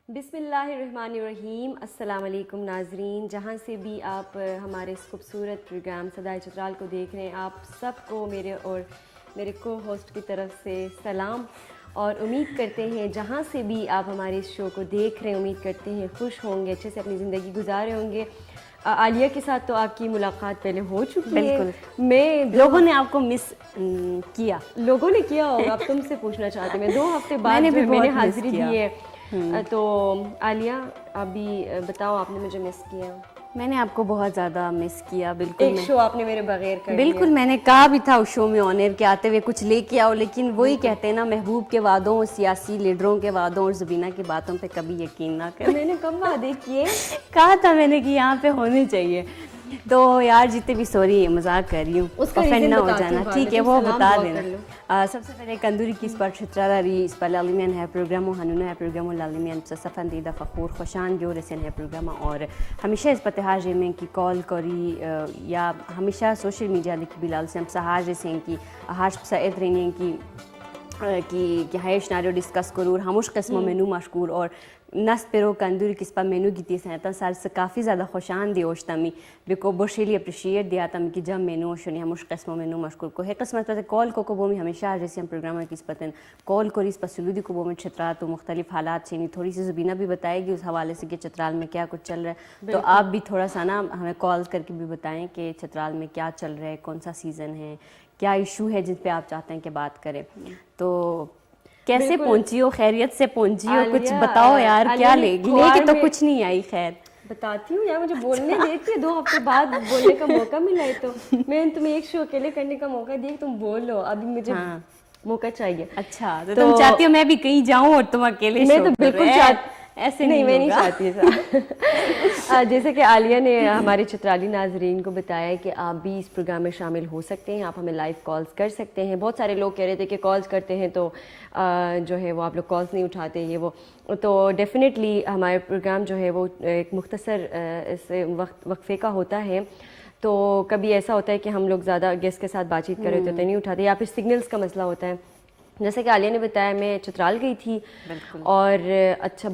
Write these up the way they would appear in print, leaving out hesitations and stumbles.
بسم اللہ الرحمن الرحیم. السلام علیکم ناظرین, جہاں سے بھی آپ ہمارے اس خوبصورت پروگرام صدائے چترال کو دیکھ رہے ہیں, آپ سب کو میرے اور میرے کو ہوسٹ کی طرف سے سلام, اور امید کرتے ہیں جہاں سے بھی آپ ہمارے اس شو کو دیکھ رہے ہیں امید کرتے ہیں خوش ہوں گے, اچھے سے اپنی زندگی گزارے ہوں گے. عالیہ کے ساتھ تو آپ کی ملاقات پہلے ہو چکی ہے. میں لوگوں نے آپ کو مس کیا, لوگوں نے کیا ہوگا, اب تم سے پوچھنا چاہتے ہیں. میں 2 ہفتے بعد جو ہے میں نے حاضری دی ہے. تو عالیہ ابھی بتاؤ, آپ نے مجھے مس کیا؟ میں نے آپ کو بہت زیادہ مس کیا. بالکل, ایک شو آپ نے میرے بغیر کر دیا. بالکل میں نے کہا بھی تھا اس شو میں آن ایئر کے آتے ہوئے کچھ لے کے آؤ, لیکن وہی کہتے ہیں نا, محبوب کے وعدوں, سیاسی لیڈروں کے وعدوں اور زبینہ کی باتوں پہ کبھی یقین نہ کریں. میں نے کب وعدے کیے؟ کہا تھا میں نے کہ یہاں پہ ہونے چاہیے. تو یار جتنے بھی, سوری مذاق کر رہی ہوں, افینڈ نہ ہو جانا, ٹھیک ہے وہ بتا دینا. سب سے پہلے کندوری کی اسپر شتراری اسپر لالیمین ہے پروگرامو ہنونا ہے پروگرامو لالیمین سفندیدہ فخور خوشان جو رسین ہے پروگرام, اور ہمیشہ اس پتہاج میں کی کال کری یا ہمیشہ سوشل میڈیا لکھ بلال سے ہم سہاج رسین کی ہاش سعید رینین کی ہائش ناریو ڈسکس کرور ہموش قسم مینو مشکور اور نس پیرو کندوری کس پا مینو گیتی سنتا سال سے کافی زیادہ خوشان دی اوشتمی بیکو بوشیلی اپریشیٹ دیا تم کی جب مینو شنی ہموش قسم مینو مشکور کو ہے قسمت پتہ کال کو بومی ہمیشہ جیسے ہم پروگرام میں کس پتن کال کری اس پر سلودی کو بومی چھترا تو مختلف حالات چینی تھوڑی سی زبینہ بھی بتائے گی اس حوالے سے کہ چترال میں کیا کچھ چل رہا ہے. تو آپ بھی تھوڑا سا نا ہمیں کال کر کے بھی بتائیں کہ چترال میں کیا چل رہا ہے, کون سا سیزن ہے, کیا ایشو ہے جن پہ آپ چاہتے ہیں کہ بات کریں. تو کیسے پہنچی ہو, خیریت سے پہنچی ہو, کچھ بتاؤ یار, کیا لے کے تو کچھ نہیں آئی. خیر بتاتی ہوں یار, مجھے بولنے دیتی ہے, 2 ہفتے بعد بولنے کا موقع ملا ہے, تو میں نے تمہیں ایک شو اکیلے کرنے کا موقع دیا, تم بولو, ابھی مجھے موقع چاہیے. اچھا, تو تم چاہتی ہو میں بھی کہیں جاؤں اور تم اکیلے میں شو تو بالکل ایسے نہیں, میں نہیں ہوگا. چاہتی ایسا. جیسے کہ عالیہ نے ہمارے چترالی ناظرین کو بتایا ہے کہ آپ بھی اس پروگرام میں شامل ہو سکتے ہیں, آپ ہمیں لائیو کالز کر سکتے ہیں. بہت سارے لوگ کہہ رہے تھے کہ کالز کرتے ہیں تو جو ہے وہ آپ لوگ کالز نہیں اٹھاتے, یہ وہ. تو ڈیفینیٹلی ہمارے پروگرام جو ہے وہ ایک مختصر وقفے کا ہوتا ہے. تو کبھی ایسا ہوتا ہے کہ ہم لوگ زیادہ گیسٹ کے ساتھ بات چیت کر رہے ہوتے تو نہیں اٹھاتے, یا پھر سگنلس کا مسئلہ ہوتا ہے. جیسے کہ عالیہ نے بتایا, میں چترال گئی تھی اور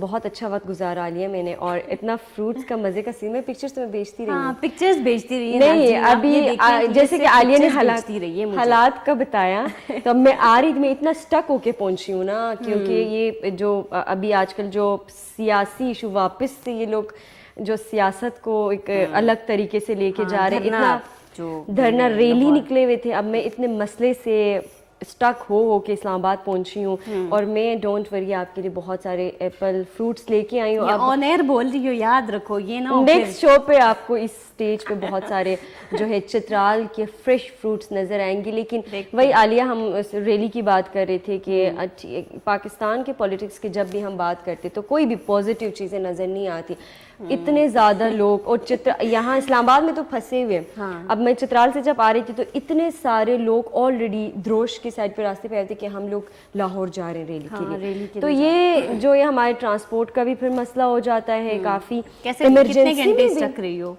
بہت اچھا وقت گزارا عالیہ میں نے, اور اتنا فروٹس کا مزے کا سین, میں پکچرس تمہیں بھیجتی رہی ہوں. پکچرز بھیجتی رہی نہیں ابھی جیسے کہ عالیہ نے حالات کا بتایا, تو اب میں آ رہی, میں اتنا اسٹک ہو کے پہنچی ہوں نا, کیونکہ یہ جو ابھی آج کل جو سیاسی ایشو واپس سے یہ لوگ جو سیاست کو ایک الگ طریقے سے لے کے جا رہے ہیں, اتنا دھرنا ریلی نکلے ہوئے تھے. اب میں اتنے مسئلے سے اسٹک ہو کے اسلام آباد پہنچی ہوں, اور میں ڈونٹ وری آپ کے لیے بہت سارے ایپل فروٹس لے کے آئی ہوں. اب آن ایئر بول رہی ہو, یاد رکھو یہ نا, نیکسٹ شو پہ آپ کو اس اسٹیج پہ بہت سارے جو ہے چترال کے فریش فروٹس نظر آئیں گے. لیکن وہی عالیہ, ہم ریلی کی بات کر رہے تھے کہ پاکستان کے پولیٹکس کی جب بھی ہم بات کرتے تو کوئی بھی پازیٹیو چیزیں نظر نہیں آتی. اتنے زیادہ لوگ, اور یہاں اسلام آباد میں تو پھنسے ہوئے. اب میں چترال سے جب آ رہی تھی تو اتنے سارے لوگ آلریڈی دروش کی سائڈ پہ راستے پہ آئے تھے کہ ہم لوگ لاہور جا رہے ہیں ریلی کے لیے. تو یہ جو ہے ہمارے ٹرانسپورٹ کا بھی پھر مسئلہ ہو جاتا ہے کافی. ایمرجنسی میں اسٹک رہی ہو؟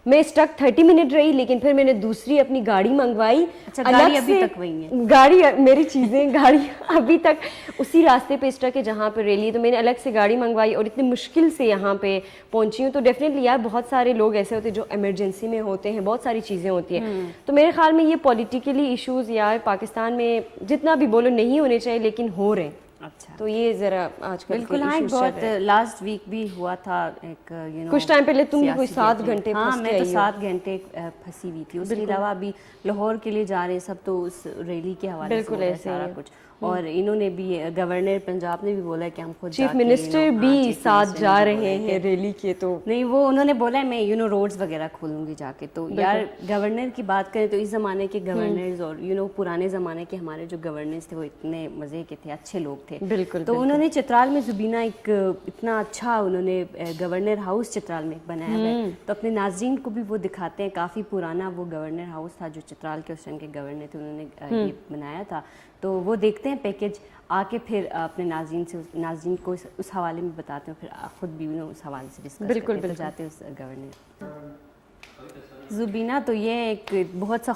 میں اسٹک 30 منٹ رہی, لیکن پھر میں نے دوسری اپنی گاڑی منگوائی. گاڑی ابھی تک وہی ہے؟ گاڑی میری چیزیں گاڑی ابھی تک اسی راستے پہ اسٹک ہے جہاں پہ ریلی, تو میں نے الگ سے گاڑی منگوائی اور اتنی مشکل سے یہاں پہ پہنچی ہوں. تو ڈیفینیٹلی یار بہت سارے لوگ ایسے ہوتے ہیں جو ایمرجنسی میں ہوتے ہیں, بہت ساری چیزیں ہوتی ہیں. تو میرے خیال میں یہ پولیٹیکلی ایشوز یار پاکستان میں جتنا بھی بولو نہیں ہونے چاہیے, لیکن ہو رہے ہیں. اچھا, تو یہ ذرا آج کل بالکل. ہاں, بہت لاسٹ ویک بھی ہوا تھا ایک, کچھ ٹائم پہلے تم بھی کوئی 7 گھنٹے ہاں میں تو 7 گھنٹے پھنسی ہوئی تھی. اس کے علاوہ ابھی لاہور کے لیے جا رہے ہیں سب, تو اس ریلی کے حوالے سے ہے سارا کچھ. اور انہوں نے بھی, گورنر پنجاب نے بھی بولا کہ ہم خود چیف منسٹر بھی ساتھ جا رہے ہیں ریلی کے. تو نہیں, وہ انہوں نے بولا ہے میں روڈز وغیرہ کھولوں گی جا کے. تو یار گورنر کی بات کریں تو اس زمانے کے گورنرز اور پرانے زمانے کے ہمارے جو گورنرز تھے وہ اتنے مزے کے تھے, اچھے لوگ تھے. بالکل. تو انہوں نے چترال میں زبینہ ایک اتنا اچھا انہوں نے گورنر ہاؤس چترال میں بنایا ہے, تو اپنے ناظرین کو بھی وہ دکھاتے ہیں. کافی پرانا وہ گورنر ہاؤس تھا جو چترال کے اس ٹائم کے گورنر تھے, انہوں نے یہ بنایا تھا. تو وہ دیکھتے ہیں پیکیج آ کے, پھر اپنے ناظرین کو اس حوالے میں بتاتے ہیں, پھر خود بھی اس حوالے سے ڈسکس کرتے جاتے ہیں اس گورنر. زبینہ تو یہ ایک بہت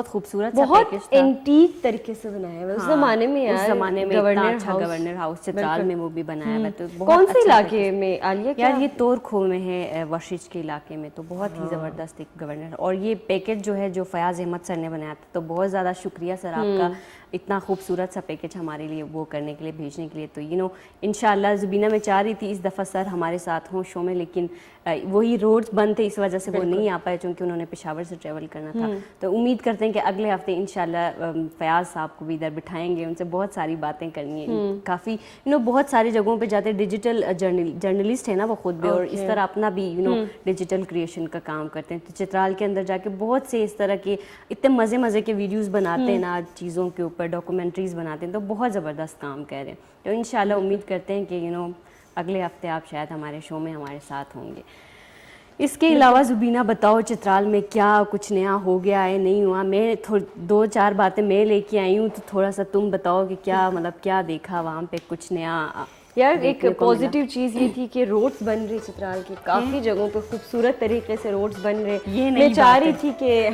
خوبصورت سا بہت پیکج تھا. اینٹیک طریقے سے بنایا ہے اس زمانے میں اس یار. زمانے میں اتنا اچھا گورنر ہاؤس چترال میں وہ بھی بنایا ہوا ہے. تو کون سے علاقے میں عالیہ؟ یار یہ تور کھو میں ہے, ورشج کے علاقے میں. تو بہت ہی زبردست ایک گورنر. اور یہ پیکج جو ہے جو فیاض احمد سر نے بنایا تھا, تو بہت زیادہ شکریہ سر آپ کا اتنا خوبصورت سا پیکج ہمارے لیے وہ کرنے کے لیے, بھیجنے کے لیے. تو انشاءاللہ زبینہ میں چاہ رہی تھی اس دفعہ سر ہمارے ساتھ ہوں شو میں, لیکن وہی روڈز بند تھے اس وجہ سے وہ نہیں آ پائے, چونکہ انہوں نے پشاور سے ٹریول کرنا تھا. تو امید کرتے ہیں کہ اگلے ہفتے انشاءاللہ فیاض صاحب کو بھی ادھر بٹھائیں گے, ان سے بہت ساری باتیں کرنی ہیں. کافی بہت ساری جگہوں پہ جاتے, ڈیجیٹل جرنلسٹ ہے نا وہ خود بھی, اور اس طرح اپنا بھی ڈیجیٹل کریشن کا کام کرتے ہیں. تو چترال کے اندر جا کے بہت سے اس طرح کے اتنے مزے کے ویڈیوز بناتے ہیں نا, چیزوں کے اوپر ڈاکومنٹریز بناتے ہیں. تو بہت زبردست کام کر رہے ہیں. تو انشاءاللہ امید کرتے ہیں کہ اگلے ہفتے آپ شاید ہمارے شو میں ہمارے ساتھ ہوں گے. اس کے علاوہ زبینہ بتاؤ چترال میں کیا کچھ نیا ہو گیا ہے, نہیں ہوا؟ میں 2-4 باتیں میں لے کے آئی ہوں, تو تھوڑا سا تم بتاؤ کہ کیا دیکھا وہاں پہ کچھ نیا. یار ایک پازیٹیو چیز یہ تھی کہ روڈز بن رہے چترال کے, کافی جگہوں پہ خوبصورت طریقے سے روڈز بن رہے. میں چاہ رہی تھی کہ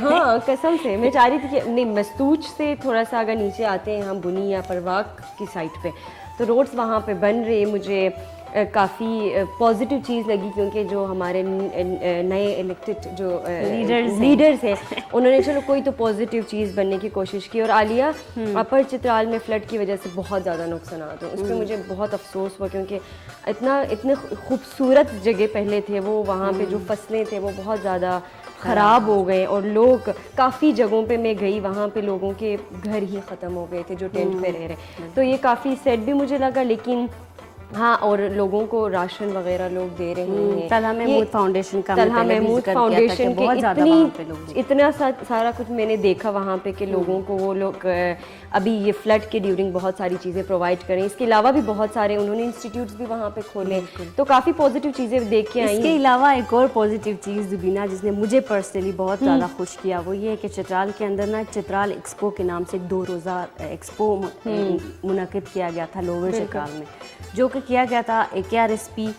قسم سے میں چاہ رہی تھی کہ نہیں, مستوج سے تھوڑا سا اگر نیچے آتے ہیں ہم بنی یا پرواق کی سائڈ پہ, تو روڈز وہاں پہ بن رہے. مجھے کافی پازیٹیو چیز لگی, کیونکہ جو ہمارے نئے الیکٹڈ جو لیڈرز ہیں انہوں نے چلو کوئی تو پازیٹیو چیز بننے کی کوشش کی. اور عالیہ اپر چترال میں فلڈ کی وجہ سے بہت زیادہ نقصانات ہیں, اس پہ مجھے بہت افسوس ہوا, کیونکہ اتنے خوبصورت جگہ پہلے تھے وہ, وہاں پہ جو فصلیں تھے وہ بہت زیادہ خراب ہو گئے. اور لوگ کافی جگہوں پہ میں گئی, وہاں پہ لوگوں کے گھر ہی ختم ہو گئے تھے جو ٹینٹ پہ رہ رہے. تو یہ کافی سیڈ بھی مجھے لگا, لیکن ہاں, اور لوگوں کو راشن وغیرہ لوگ دے رہے ہیں. طلحہ محمود فاؤنڈیشن کا اتنا سارا کچھ میں نے دیکھا وہاں پہ کہ لوگوں کو وہ لوگ ابھی یہ فلڈ کے ڈیورنگ بہت ساری چیزیں پرووائڈ کریں. اس کے علاوہ بھی بہت سارے انہوں نے انسٹیٹیوٹس بھی وہاں پہ کھولے, تو کافی پازیٹیو چیزیں دیکھ کے آئی. اس کے علاوہ ایک اور پازیٹیو چیز زبینہ جس نے مجھے پرسنلی بہت زیادہ خوش کیا, وہ یہ ہے کہ چترال کے اندر نا چترال ایکسپو کے نام سے 2 روزہ ایکسپو منعقد کیا گیا تھا لوور چترال میں, جو کہ کیا گیا تھا KRSP,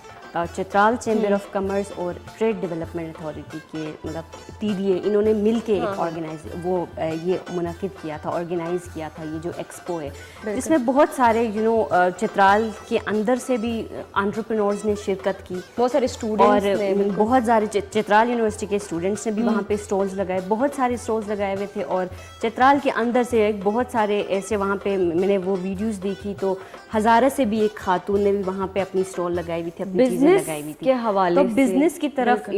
Chitral chamber of commerce اور ٹریڈ ڈیولپمنٹ اتھارٹی کے TDA, انہوں نے مل کے ایک یہ منعقد کیا تھا, آرگنائز کیا تھا یہ جو ایکسپو ہے, جس میں بہت سارے چترال کے اندر سے بھی انٹرپرینورز نے شرکت کی, بہت سارے اسٹوڈنٹس اور بہت سارے چترال یونیورسٹی کے اسٹوڈنٹس نے بھی وہاں پہ اسٹالز لگائے, بہت سارے اسٹالز لگائے ہوئے تھے. اور چترال کے اندر سے بہت سارے ایسے وہاں پہ میں نے وہ ویڈیوز دیکھی, تو ہزارہ سے بھی ایک خاتون نے بھی وہاں پہ اپنی اسٹال لگائی ہوئی تھی, اپنی چیزیں لگائی ہوئی تھی. تو بزنس کی طرف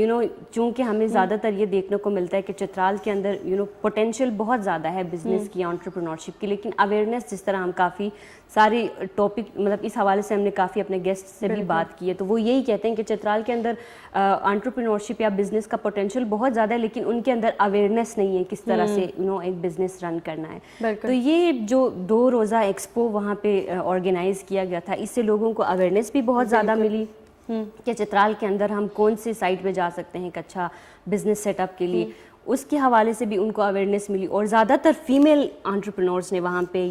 چونکہ ہمیں زیادہ تر یہ دیکھنے کو ملتا ہے کہ چترال کے اندر پوٹینشیل بہت زیادہ ہے بزنس کی, انٹرپرینورشپ کی, لیکن اویئرنیس جس طرح ہم کافی ساری ٹاپک اس حوالے سے ہم نے کافی اپنے گیسٹ سے بھی بات کی ہے, تو وہ یہی کہتے ہیں کہ چترال کے اندر انٹرپرینورشپ یا بزنس کا پوٹینشیل بہت زیادہ ہے, لیکن ان کے اندر اویئرنیس نہیں ہے کس طرح سے ایک بزنس رن کرنا ہے. تو یہ جو 2 روزہ ایکسپو وہاں پہ آرگنائز کیا گیا تھا, اس سے لوگوں کو اویئرنیس بھی بہت زیادہ ملی کہ چترال کے اندر ہم کون سے سائٹ پہ جا سکتے ہیں ایک اچھا بزنس سیٹ اپ کے لیے. اس کے حوالے سے بھی ان کو اویئرنیس ملی, اور زیادہ تر فیمیل انٹرپرینورز نے وہاں پہ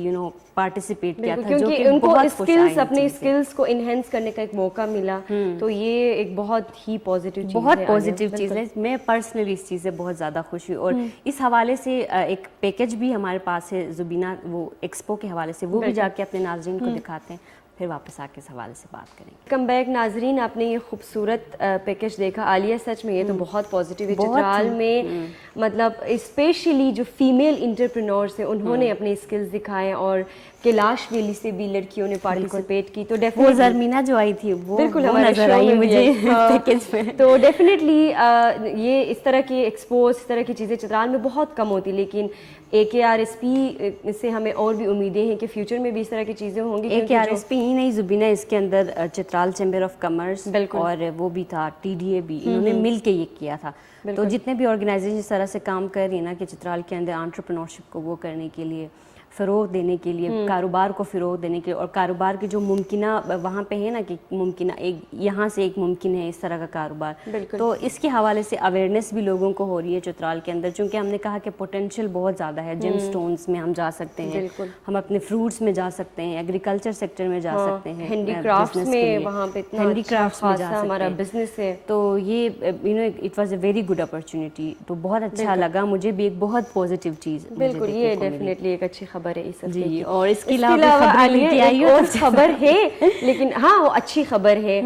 پارٹیسپیٹ کیا تھا, جو کہ ان کو اسکلز اپنے اسکلز کو انہینس کرنے کا ایک موقع ملا. تو یہ ایک بہت ہی پازیٹیو چیز ہے. میں پرسنلی اس چیز سے بہت زیادہ خوش ہوئی, اور اس حوالے سے ایک پیکج بھی ہمارے پاس ہے زبینہ, وہ ایکسپو کے حوالے سے, وہ بھی جا کے اپنے ناظرین کو دکھاتے ہیں, پھر واپس آ کے اس حوالے سے بات کریں گے. کم بیک ناظرین, آپ نے یہ خوبصورت پیکج دیکھا. عالیہ سچ میں یہ تو بہت پازیٹیو ہے. چترال میں مطلب اسپیشلی جو فیمیل انٹرپرینورس ہیں انہوں نے اپنے اسکلز دکھائے, اور کیلاش ویلی سے بھی لڑکیوں نے پارٹیسپیٹ کی. تو وہ زرمینہ جو آئی تھی وہ نظر آئی مجھے پیکج میں. تو ڈیفینیٹلی یہ اس طرح کی ایکسپوز, اس طرح کی چیزیں چترال میں بہت کم ہوتی, لیکن KRSP سے ہمیں اور بھی امیدیں ہیں کہ فیوچر میں بھی اس طرح کی چیزیں ہوں گی. KRSP ہی نہیں زبینہ, اس کے اندر چترال چیمبر آف کامرس اور وہ بھی تھا TDA بھی, انہوں نے مل کے یہ کیا تھا. تو جتنے بھی آرگنائزیشن اس طرح سے کام کر رہی ہیں نا کہ چترال کے اندر انٹرپرینورشپ کو وہ کرنے کے لیے, فروغ دینے کے لیے, کاروبار کو فروغ دینے کے لیے, اور کاروبار کے جو ممکنہ وہاں پہ ہے نا کہ ممکنہ ایک یہاں سے ایک ممکن ہے اس طرح کا کاروبار, تو اس کے حوالے سے اویئرنیس بھی لوگوں کو ہو رہی ہے چترال کے اندر, چونکہ ہم نے کہا کہ پوٹینشیل بہت زیادہ ہے. جیم سٹونز میں ہم جا سکتے ہیں, ہم اپنے فروٹس میں جا سکتے ہیں, ایگریکلچر سیکٹر میں جا سکتے ہیں, ہینڈی کرافٹس میں, وہاں پہ ہینڈی کرافٹس میں جا ہمارا سکتے ہیں. بزنس ہے. تو یہ it was a very good opportunity, تو بہت اچھا لگا مجھے بھی, ایک بہت پازیٹیو چیز. بالکل, یہ ڈیفینیٹلی ایک اچھی خبر ہے اس ہفتے کی. اور اس کے علاوہ ایک اور خبر ہے, لیکن ہاں وہ اچھی خبر ہے.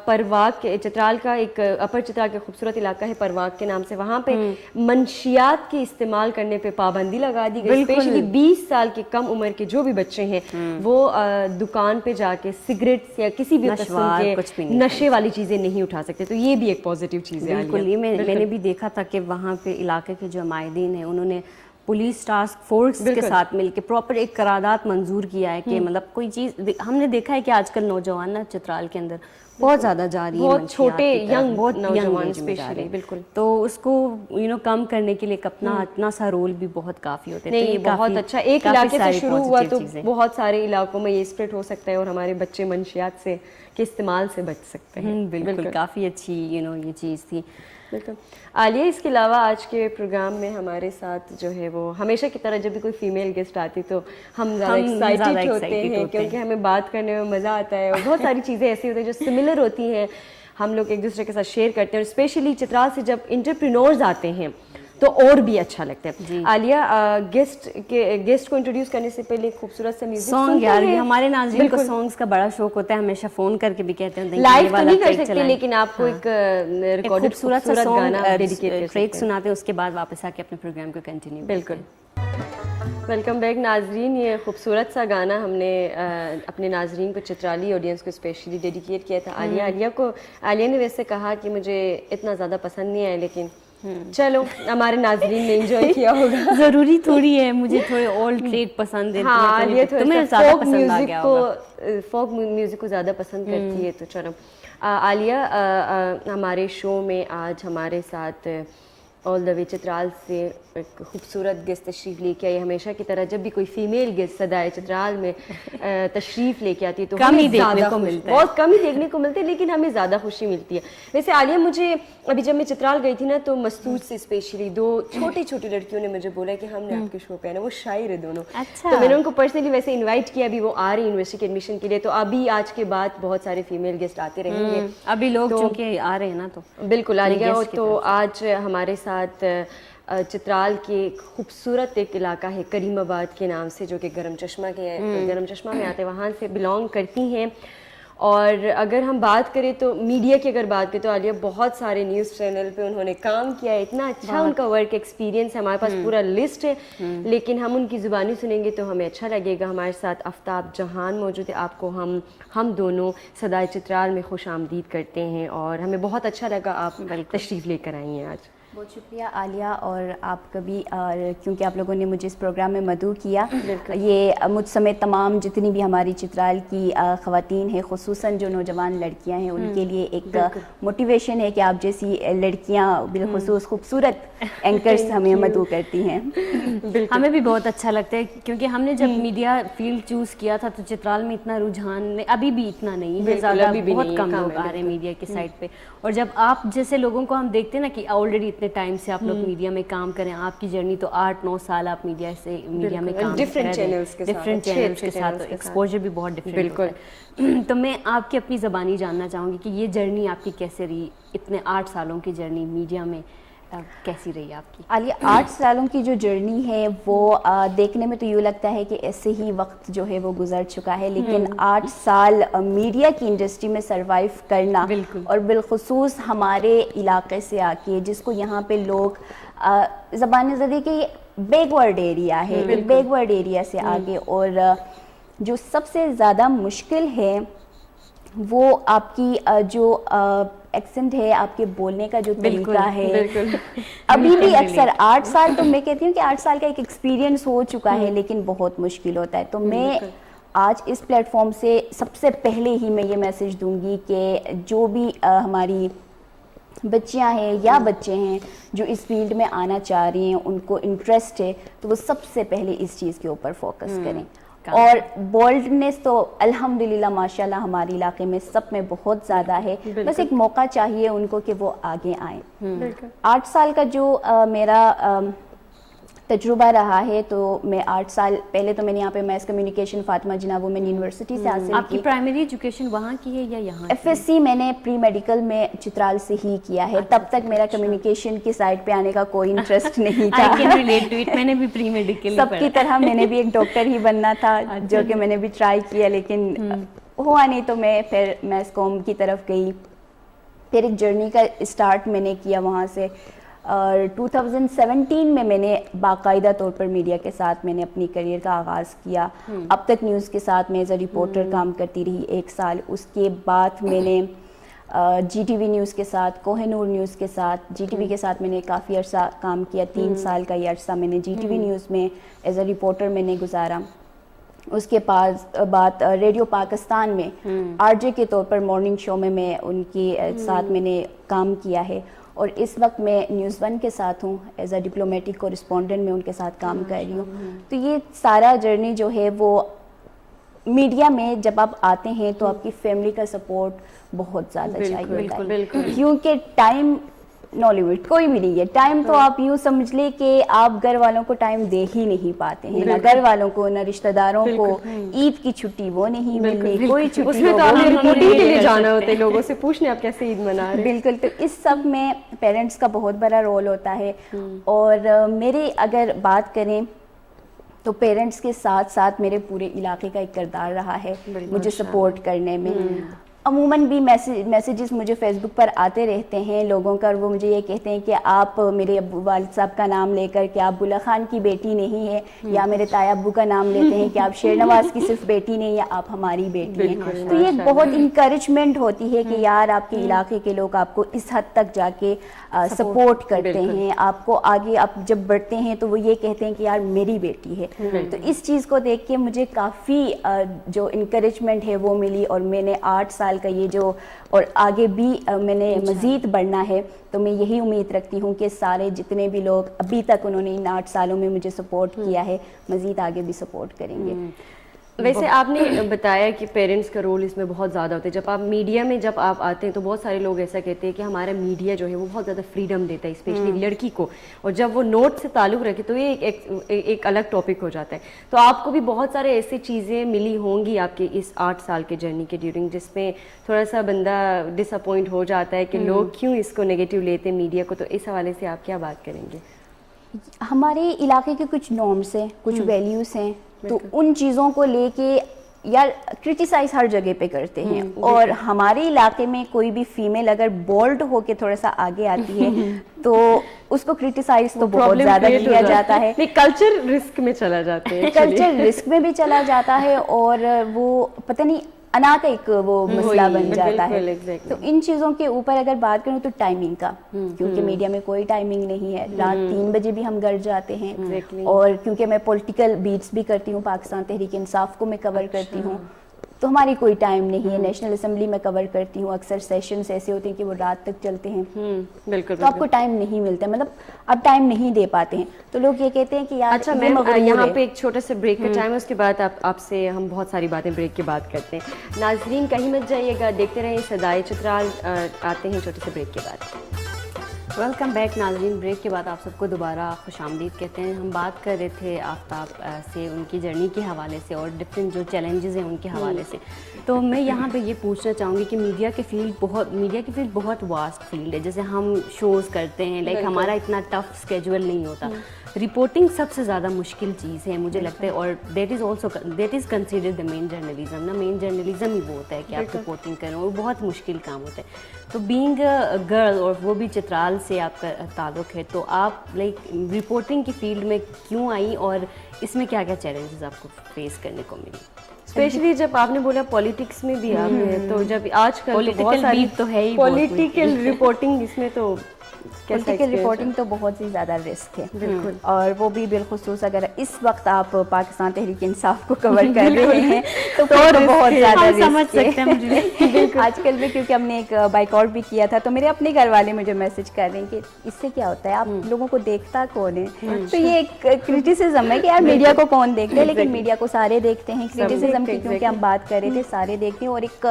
پرواگ, چترال کا ایک اپر چترال کا خوبصورت علاقہ ہے پرواگ کے نام سے, وہاں پہ منشیات کے استعمال کرنے پہ پابندی لگا دی گئی. اسپیشلی 20 سال کے کم عمر کے جو بھی بچے ہیں وہ دکان پہ جا کے سگریٹس یا کسی بھی قسم کے نشے والی چیزیں نہیں اٹھا سکتے. تو یہ بھی ایک پازیٹیو چیز ہے. بالکل, یہ میں نے بھی دیکھا تھا کہ وہاں پہ علاقے کے جو عمائدین ہیں انہوں نے پولیس ٹاسک فورس کے ساتھ مل کے پراپر ایک قرارداد منظور کیا ہے کہ مطلب کوئی چیز, ہم نے دیکھا ہے کہ آج کل نوجوان نا چترال کے اندر بہت زیادہ جاری ہیں, بہت چھوٹے ینگ بہت نوجوان اسپیشلی. بالکل, تو اس کو کم کرنے کے لیے اپنا اتنا سا رول بھی بہت کافی ہوتے ہیں. نہیں, بہت اچھا. ایک علاقے سے شروع ہوا تو بہت سارے علاقوں میں یہ اسپریڈ ہو سکتا ہے اور ہمارے بچے منشیات سے کے استعمال سے بچ سکتے ہیں. بالکل, کافی اچھی یہ چیز تھی. بالکل. عالیہ, اس کے علاوہ آج کے پروگرام میں ہمارے ساتھ جو ہے وہ ہمیشہ کی طرح جب بھی کوئی فیمیل گیسٹ آتی تو ہم زیادہ ایکسائٹیڈ ہوتے ہیں, کیونکہ ہمیں بات کرنے میں مزہ آتا ہے, اور بہت ساری چیزیں ایسی ہوتی ہیں جو سملر ہوتی ہیں, ہم لوگ ایک دوسرے کے ساتھ شیئر کرتے ہیں. اور اسپیشلی چترال سے جب انٹرپرینورز آتے ہیں تو اور بھی اچھا لگتا ہے. عالیہ, گیسٹ کو انٹروڈیوس کرنے سے پہلے خوبصورت سا میوزک سانگ. یار ہمارے ناظرین کو سانگز کا بڑا شوق ہوتا ہے, ہمیشہ فون کر کے بھی کہتے ہیں لائیو تو نہیں کر سکتے, لیکن آپ کو ایک ریکارڈڈ خوبصورت سا گانا ٹریک سناتے ہیں, اس کے بعد واپس آ کے اپنے پروگرام کو کنٹینیو. بالکل. ویلکم بیک ناظرین. یہ خوبصورت سا گانا ہم نے اپنے ناظرین کو, چترالی آڈینس کو اسپیشلی ڈیڈیکیٹ کیا تھا. عالیہ نے ویسے کہا کہ مجھے اتنا زیادہ پسند نہیں آیا, لیکن چلو ہمارے ناظرین نے انجوائے کیا ہوگا. ضروری تھوڑی ہے, مجھے تھوڑے اولڈ ٹریک پسند ہے, تمہیں زیادہ پسند آ گیا ہوگا. فوک میوزک کو زیادہ پسند کرتی ہے. تو چلو عالیہ, ہمارے شو میں آج ہمارے ساتھ آل دا وے چترال سے ایک خوبصورت گیسٹ تشریف لے کے آئی. ہمیشہ کی طرح جب بھی کوئی فیمیل گیسٹ صدائے چترال میں تشریف لے کے آتی ہے تو کم ہی دیکھنے کو ملتا ہے, بہت کم ہی دیکھنے کو ملتے ہیں, لیکن ہمیں زیادہ خوشی ملتی ہے. ویسے عالیہ, مجھے ابھی جب میں چترال گئی تھی نا تو مستور سے اسپیشلی 2 چھوٹی لڑکیوں نے مجھے بولا کہ ہم نے آپ کے شو پہ آنا. وہ شاعر ہے دونوں. تو میں نے ان کو پرسنلی ویسے انوائٹ کیا. ابھی وہ آ رہی یونیورسٹی کے ایڈمیشن کے لیے, تو ابھی آج کے بعد بہت سارے فیمیل گیسٹ آتے رہیں گے. ابھی لوگ چونکہ آ رہے ہیں نا, تو بالکل عالیہ. تو آج ہمارے ساتھ چترال کے خوبصورت ایک علاقہ ہے کریم آباد کے نام سے, جو کہ گرم چشمہ میں آتے, وہاں سے بلانگ کرتی ہیں. اور اگر ہم بات کریں تو میڈیا کی اگر بات کریں تو عالیہ بہت سارے نیوز چینل پہ انہوں نے کام کیا ہے. اتنا اچھا ان کا ورک ایکسپیرینس ہے, ہمارے پاس پورا لسٹ ہے, لیکن ہم ان کی زبانی سنیں گے تو ہمیں اچھا لگے گا. ہمارے ساتھ آفتاب جہان موجود ہے. آپ کو ہم دونوں صدائے چترال میں خوش آمدید کرتے ہیں, اور ہمیں بہت اچھا لگا آپ تشریف لے کر آئی ہیں آج. بہت شکریہ عالیہ, اور آپ کا بھی, کیونکہ آپ لوگوں نے مجھے اس پروگرام میں مدعو کیا. یہ مجھ سمیت تمام جتنی بھی ہماری چترال کی خواتین ہیں, خصوصاً جو نوجوان لڑکیاں ہیں, ان کے لیے ایک موٹیویشن ہے کہ آپ جیسی لڑکیاں بالخصوص خوبصورت اینکرز ہمیں مدعو کرتی ہیں. ہمیں بھی بہت اچھا لگتا ہے, کیونکہ ہم نے جب میڈیا فیلڈ چوز کیا تھا تو چترال میں اتنا رجحان ابھی بھی اتنا نہیں ہے, زیادہ بہت کم لوگ آ رہے ہیں میڈیا کی سائڈ پہ. اور جب آپ جیسے لوگوں کو ہم دیکھتے ہیں نا کہ آلریڈی اتنے ٹائم سے آپ لوگ میڈیا میں کام کریں, آپ کی جرنی تو 8-9 سال آپ میڈیا میں کام ڈفرینٹ چینلز کے ساتھ, ایکسپوجر بھی بہت ڈفرینٹ ہوتا ہے. تو میں آپ کی اپنی زبانی جاننا چاہوں گی کہ یہ جرنی آپ کی کیسے رہی, اتنے 8 سالوں کی جرنی میڈیا میں کیسی رہی آپ کی؟ عالیہ, 8 سالوں کی جو جرنی ہے وہ دیکھنے میں تو یوں لگتا ہے کہ ایسے ہی وقت جو ہے وہ گزر چکا ہے, لیکن 8 سال میڈیا کی انڈسٹری میں سروائیو کرنا, اور بالخصوص ہمارے علاقے سے آ کے, جس کو یہاں پہ لوگ زبان زدی کے بیک ورڈ ایریا ہے, بیک ورڈ ایریا سے آگے, اور جو سب سے زیادہ مشکل ہے وہ آپ کی جو ایکسنٹ ہے, آپ کے بولنے کا جو طریقہ ہے, ابھی بھی اکثر 8 سال, تو میں کہتی ہوں کہ 8 سال کا ایک ایکسپیرینس ہو چکا ہے, لیکن بہت مشکل ہوتا ہے. تو میں آج اس پلیٹ فارم سے سب سے پہلے ہی میں یہ میسج دوں گی کہ جو بھی ہماری بچیاں ہیں یا بچے ہیں جو اس فیلڈ میں آنا چاہ رہی ہیں, ان کو انٹرسٹ ہے, تو وہ سب سے پہلے اس چیز کے اوپر فوکس کریں. اور بولڈنس تو الحمدللہ ماشاءاللہ ہمارے علاقے میں سب میں بہت زیادہ ہے, بس ایک موقع چاہیے ان کو کہ وہ آگے آئیں. 8 سال کا جو میرا تجربہ رہا ہے, تو میں 8 سال پہلے تو میں نے یہاں پہ میس کمیونیکیشن فاطمہ جناح وومن یونیورسٹی سے حاصل کی. آپ کی پرائمری ایجوکیشن وہاں کی ہے یا یہاں؟ FSc میں نے پری میڈیکل میں چترال سے ہی کیا ہے. تب تک میرا کمیونیکیشن کی سائڈ پہ آنے کا کوئی انٹرسٹ نہیں تھا. I can relate to it. میں نے بھی پری میڈیکل سب کی طرح میں نے بھی ایک ڈاکٹر ہی بننا تھا, جو کہ میں نے بھی ٹرائی کیا, لیکن ہوا نہیں, تو میں پھر میس کوم کی طرف گئی. پھر ایک جرنی کا اسٹارٹ میں نے کیا وہاں سے, اور 2017 میں نے باقاعدہ طور پر میڈیا کے ساتھ میں نے اپنی کریئر کا آغاز کیا. اب تک نیوز کے ساتھ میں ایز اے رپورٹر کام کرتی رہی 1 سال. اس کے بعد میں نے جی ٹی وی نیوز کے ساتھ, کوہ نور نیوز کے ساتھ, جی ٹی وی کے ساتھ میں نے کافی عرصہ کام کیا. 3 سال کا یہ عرصہ میں نے جی ٹی وی نیوز میں ایز اے رپورٹر میں نے گزارا. اس کے بعد ریڈیو پاکستان میں آر جے کے طور پر مارننگ شو میں ان کے ساتھ میں نے کام کیا ہے. اور اس وقت میں نیوز 1 کے ساتھ ہوں, ایز اے ڈپلومیٹک کورسپونڈنٹ میں ان کے ساتھ کام کر رہی ہوں. تو یہ سارا جرنی جو ہے وہ میڈیا میں جب آپ آتے ہیں تو آپ کی فیملی کا سپورٹ بہت زیادہ چاہیے ہوتا ہے, کیونکہ ٹائم نو لیمٹ کوئی بھی نہیں ہے. ٹائم تو آپ یوں سمجھ لیں کہ آپ گھر والوں کو ٹائم دے ہی نہیں پاتے ہیں, نہ گھر والوں کو نہ رشتہ داروں کو. عید کی چھٹی وہ نہیں ملنی, کوئی چھٹی اس میں تو آپ نے رپورٹنگ کے لیے جانا ہوتا ہے, لوگوں سے پوچھنے آپ کیسے عید منا رہے ہیں. بالکل, تو اس سب میں پیرنٹس کا بہت بڑا رول ہوتا ہے. اور میرے اگر بات کریں تو پیرنٹس کے ساتھ ساتھ میرے پورے علاقے کا ایک کردار رہا ہے مجھے سپورٹ کرنے میں. عموماً بھی میسیجز مجھے فیس بک پر آتے رہتے ہیں لوگوں کا, اور وہ مجھے یہ کہتے ہیں کہ آپ میرے ابو والد صاحب کا نام لے کر کہ آپ بلا خان کی بیٹی نہیں ہے, یا میرے تایا ابو کا نام لیتے ہیں کہ آپ شیر نواز کی صرف بیٹی نہیں, یا آپ ہماری بیٹی ہیں. تو یہ بہت انکریجمنٹ ہوتی ہے کہ یار آپ کے علاقے کے لوگ آپ کو اس حد تک جا کے سپورٹ کرتے ہیں, آپ کو آگے آپ جب بڑھتے ہیں تو وہ یہ کہتے ہیں کہ یار میری بیٹی ہے. تو اس چیز کو دیکھ کے مجھے کافی جو انکریجمنٹ ہے وہ ملی, اور میں نے 8 سال کا یہ جو, اور آگے بھی میں نے مزید بڑھنا ہے, تو میں یہی امید رکھتی ہوں کہ سارے جتنے بھی لوگ ابھی تک انہوں نے ان 8 سالوں میں مجھے سپورٹ کیا ہے, مزید آگے بھی سپورٹ کریں گے. ویسے آپ نے بتایا کہ پیرنٹس کا رول اس میں بہت زیادہ ہوتا ہے. جب آپ میڈیا میں جب آپ آتے ہیں تو بہت سارے لوگ ایسا کہتے ہیں کہ ہمارا میڈیا جو ہے وہ بہت زیادہ فریڈم دیتا ہے اسپیشلی لڑکی کو, اور جب وہ نوٹ سے تعلق رکھے تو یہ ایک الگ ٹاپک ہو جاتا ہے. تو آپ کو بھی بہت سارے ایسی چیزیں ملی ہوں گی آپ کے اس 8 سال کے جرنی کے ڈیورنگ, جس میں تھوڑا سا بندہ ڈس اپوائنٹ ہو جاتا ہے کہ لوگ کیوں اس کو نیگیٹو لیتے ہیں میڈیا کو. تو اس حوالے سے آپ کیا بات کریں گے؟ ہمارے علاقے کے کچھ نارمس ہیں, کچھ ویلیوز ہیں, تو ان چیزوں کو لے کے یار کرٹیسائز ہر جگہ پہ کرتے ہیں. اور ہمارے علاقے میں کوئی بھی فیمیل اگر بولڈ ہو کے تھوڑا سا آگے آتی ہے تو اس کو کرٹیسائز تو بہت زیادہ کیا جاتا ہے, کلچر رسک میں چلا جاتا ہے, کلچر رسک میں بھی چلا جاتا ہے, اور وہ پتہ نہیں انا کا ایک وہ مسئلہ بن جاتا ہے. تو ان چیزوں کے اوپر اگر بات کروں تو ٹائمنگ کا, کیونکہ میڈیا میں کوئی ٹائمنگ نہیں ہے, رات 3 بجے بھی ہم گھر جاتے ہیں. اور کیونکہ میں پولیٹیکل بیٹس بھی کرتی ہوں, پاکستان تحریک انصاف کو میں کور کرتی ہوں, تو ہماری کوئی ٹائم نہیں ہے. نیشنل اسمبلی میں کور کرتی ہوں, اکثر سیشنز ایسے ہوتے ہیں کہ وہ رات تک چلتے ہیں, بالکل, تو آپ کو ٹائم نہیں ملتا, مطلب آپ ٹائم نہیں دے پاتے ہیں. تو لوگ یہ کہتے ہیں کہ یار اچھا میم یہاں پہ ایک چھوٹا سا بریک کا ٹائم ہے, اس کے بعد آپ سے ہم بہت ساری باتیں بریک کے بعد کرتے ہیں. ناظرین کہیں مت جائیے گا, دیکھتے رہیں صدائے چترال. آتے ہیں چھوٹے سے بریک کے بعد. ویلکم بیک ناظرین. بریک کے بعد آپ سب کو دوبارہ خوش آمدید کہتے ہیں. ہم بات کر رہے تھے آفتاب سے ان کی جرنی کے حوالے سے اور ڈفرینٹ جو چیلنجز ہیں ان کے حوالے سے. تو میں یہاں پہ یہ پوچھنا چاہوں گی کہ میڈیا کی فیلڈ بہت واسٹ فیلڈ ہے. جیسے ہم شوز کرتے ہیں, لائک ہمارا اتنا ٹف اسکیجول نہیں ہوتا. رپورٹنگ سب سے زیادہ مشکل چیز ہے مجھے لگتا ہے, اور that is considered the main journalism. نا مین جرنلزم ہی وہ ہوتا ہے کہ آپ رپورٹنگ کریں, اور بہت مشکل کام ہوتا ہے. تو بینگ گرل, اور وہ بھی چترال سے آپ کا تعلق ہے, تو آپ لائک رپورٹنگ کی فیلڈ میں کیوں آئیں, اور اس میں کیا کیا چیلنجز آپ کو فیس کرنے کو ملی؟ اسپیشلی جب آپ نے بولا پالیٹکس میں بھی آپ ہیں, تو جب آج کل بہت ساری تو ہے ہی, پولیٹیکل رپورٹنگ اس میں تو پولیٹیکل رپورٹنگ تو بہت ہی زیادہ رسک ہے اور وہ بھی بالخصوص اگر اس وقت آپ پاکستان تحریک انصاف کو کور کر رہے ہیں تو بہت زیادہ سمجھ رسک سکتے ہیں آج کل بھی، کیونکہ ہم نے ایک بائیکاٹ بھی کیا تھا تو میرے اپنے گھر والے مجھے میسج کر رہے ہیں کہ اس سے کیا ہوتا ہے، آپ لوگوں کو دیکھتا کون ہے. تو یہ ایک کرٹیسزم ہے کہ یار میڈیا کو کون دیکھتے ہیں، لیکن میڈیا کو سارے دیکھتے ہیں. کرٹیسزم کی کیونکہ ہم بات کر رہے تھے، سارے دیکھتے ہیں اور ایک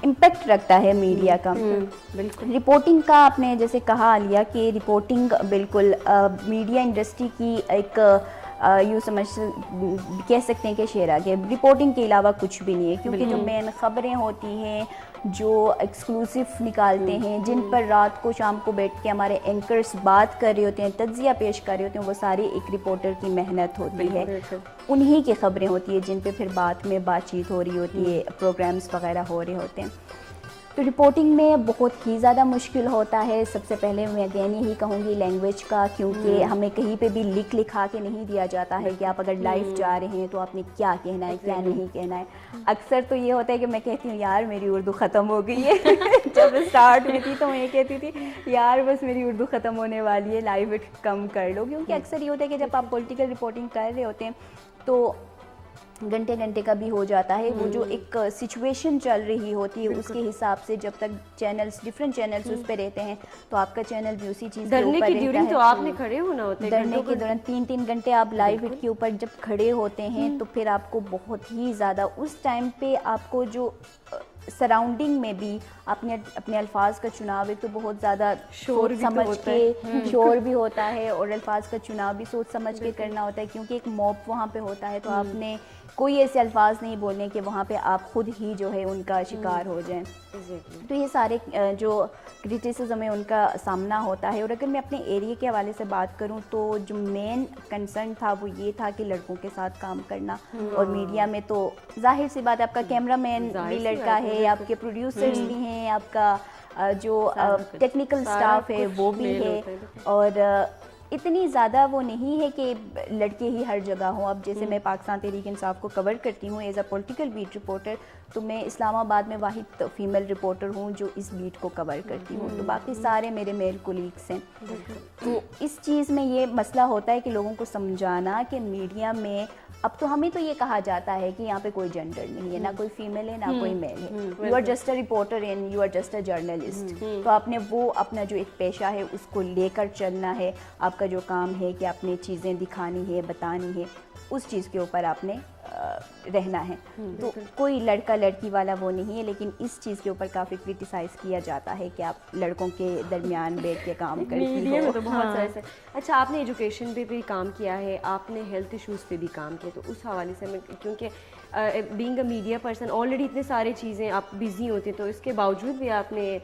امپیکٹ رکھتا ہے میڈیا کا. رپورٹنگ کا آپ نے جیسے کہا عالیہ کہ رپورٹنگ بالکل میڈیا انڈسٹری کی ایک یوں سمجھ کہہ سکتے ہیں کہ شعرا کہ رپورٹنگ کے علاوہ کچھ بھی نہیں ہے، کیونکہ جو مین خبریں ہوتی ہیں، جو ایکسکلوسیو نکالتے ہیں، جن پر رات کو شام کو بیٹھ کے ہمارے اینکرز بات کر رہے ہوتے ہیں، تجزیہ پیش کر رہے ہوتے ہیں، وہ ساری ایک رپورٹر کی محنت ہوتی ہے. انہی کی خبریں ہوتی ہیں جن پہ پھر بعد میں بات چیت ہو رہی ہوتی ہے، پروگرامز وغیرہ ہو رہے ہوتے ہیں. تو رپورٹنگ میں بہت ہی زیادہ مشکل ہوتا ہے. سب سے پہلے میں اگین یہی کہوں گی لینگویج کا، کیونکہ ہمیں کہیں پہ بھی لکھا کے نہیں دیا جاتا ہے کہ آپ اگر لائیو جا رہے ہیں تو آپ نے کیا کہنا ہے، کیا نہیں کہنا ہے. اکثر تو یہ ہوتا ہے کہ میں کہتی ہوں یار میری اردو ختم ہو گئی ہے. جب اسٹارٹ ہوئی تھی تو میں یہ کہتی تھی یار بس میری اردو ختم ہونے والی ہے، لائیو کم کر لو. کیونکہ اکثر یہ ہوتا ہے کہ جب آپ پولیٹیکل رپورٹنگ کر رہے ہوتے ہیں تو گھنٹے گھنٹے کا بھی ہو جاتا ہے. وہ جو ایک سچویشن چل رہی ہوتی ہے اس کے حساب سے جب تک چینلز ڈفرینٹ چینلز اس پہ رہتے ہیں تو آپ کا چینل بھی اسی چیز کے اوپر رہتا ہے. تو آپ نے کھڑے ہونا ہوتا ہے دھرنے کے دوران 3 گھنٹے آپ لائیو ہٹ کے اوپر جب کھڑے ہوتے ہیں تو پھر آپ کو بہت ہی زیادہ اس ٹائم پہ آپ کو جو سراؤنڈنگ میں بھی اپنے الفاظ کا چناؤ ایک تو بہت زیادہ سوچ سمجھ کے شور بھی ہوتا ہے اور الفاظ کا چناؤ بھی سوچ سمجھ کے کرنا ہوتا ہے، کیونکہ ایک موب وہاں پہ ہوتا ہے تو آپ نے کوئی ایسے الفاظ نہیں بولنے کہ وہاں پہ آپ خود ہی جو ہے ان کا شکار ہو جائیں. تو یہ سارے جو کرٹیسزم ہے ان کا سامنا ہوتا ہے. اور اگر میں اپنے ایریے کے حوالے سے بات کروں تو جو مین کنسرن تھا وہ یہ تھا کہ لڑکوں کے ساتھ کام کرنا. اور میڈیا میں تو ظاہر سی بات ہے آپ کا کیمرہ مین بھی لڑکا ہے، آپ کے پروڈیوسرز بھی ہیں، آپ کا جو ٹیکنیکل سٹاف ہے وہ بھی ہے. اور اتنی زیادہ وہ نہیں ہے کہ لڑکے ہی ہر جگہ ہوں. اب جیسے میں پاکستان تحریک انصاف کو کور کرتی ہوں as a political beat reporter, تو میں اسلام آباد میں واحد فیمیل رپورٹر ہوں جو اس بیٹ کو کور کرتی ہوں. تو باقی سارے میرے میل کولیگس ہیں. تو اس چیز میں یہ مسئلہ ہوتا ہے کہ لوگوں کو سمجھانا کہ میڈیا میں اب تو ہمیں تو یہ کہا جاتا ہے کہ یہاں پہ کوئی جینڈر نہیں ہے، نہ کوئی فیمیل ہے نہ کوئی میل ہے. You are just a reporter and you are just a journalist. تو آپ نے وہ اپنا جو ایک پیشہ ہے اس کو لے کر چلنا ہے. آپ کا جو کام ہے کہ آپ نے چیزیں دکھانی ہے، بتانی ہے، اس چیز کے اوپر آپ نے رہنا ہے. تو کوئی لڑکا لڑکی والا وہ نہیں ہے، لیکن اس چیز کے اوپر کافی کرٹیسائز کیا جاتا ہے کہ آپ لڑکوں کے درمیان بیٹھ کے کام کرتی ہو. تو بہت سارے. اچھا آپ نے ایجوکیشن پہ بھی کام کیا ہے، آپ نے ہیلتھ ایشوز پہ بھی کام کیا، تو اس حوالے سے میں کیونکہ being a media person already اتنے ساری چیزیں آپ بزی ہوتے ہیں، تو اس کے باوجود بھی آپ نے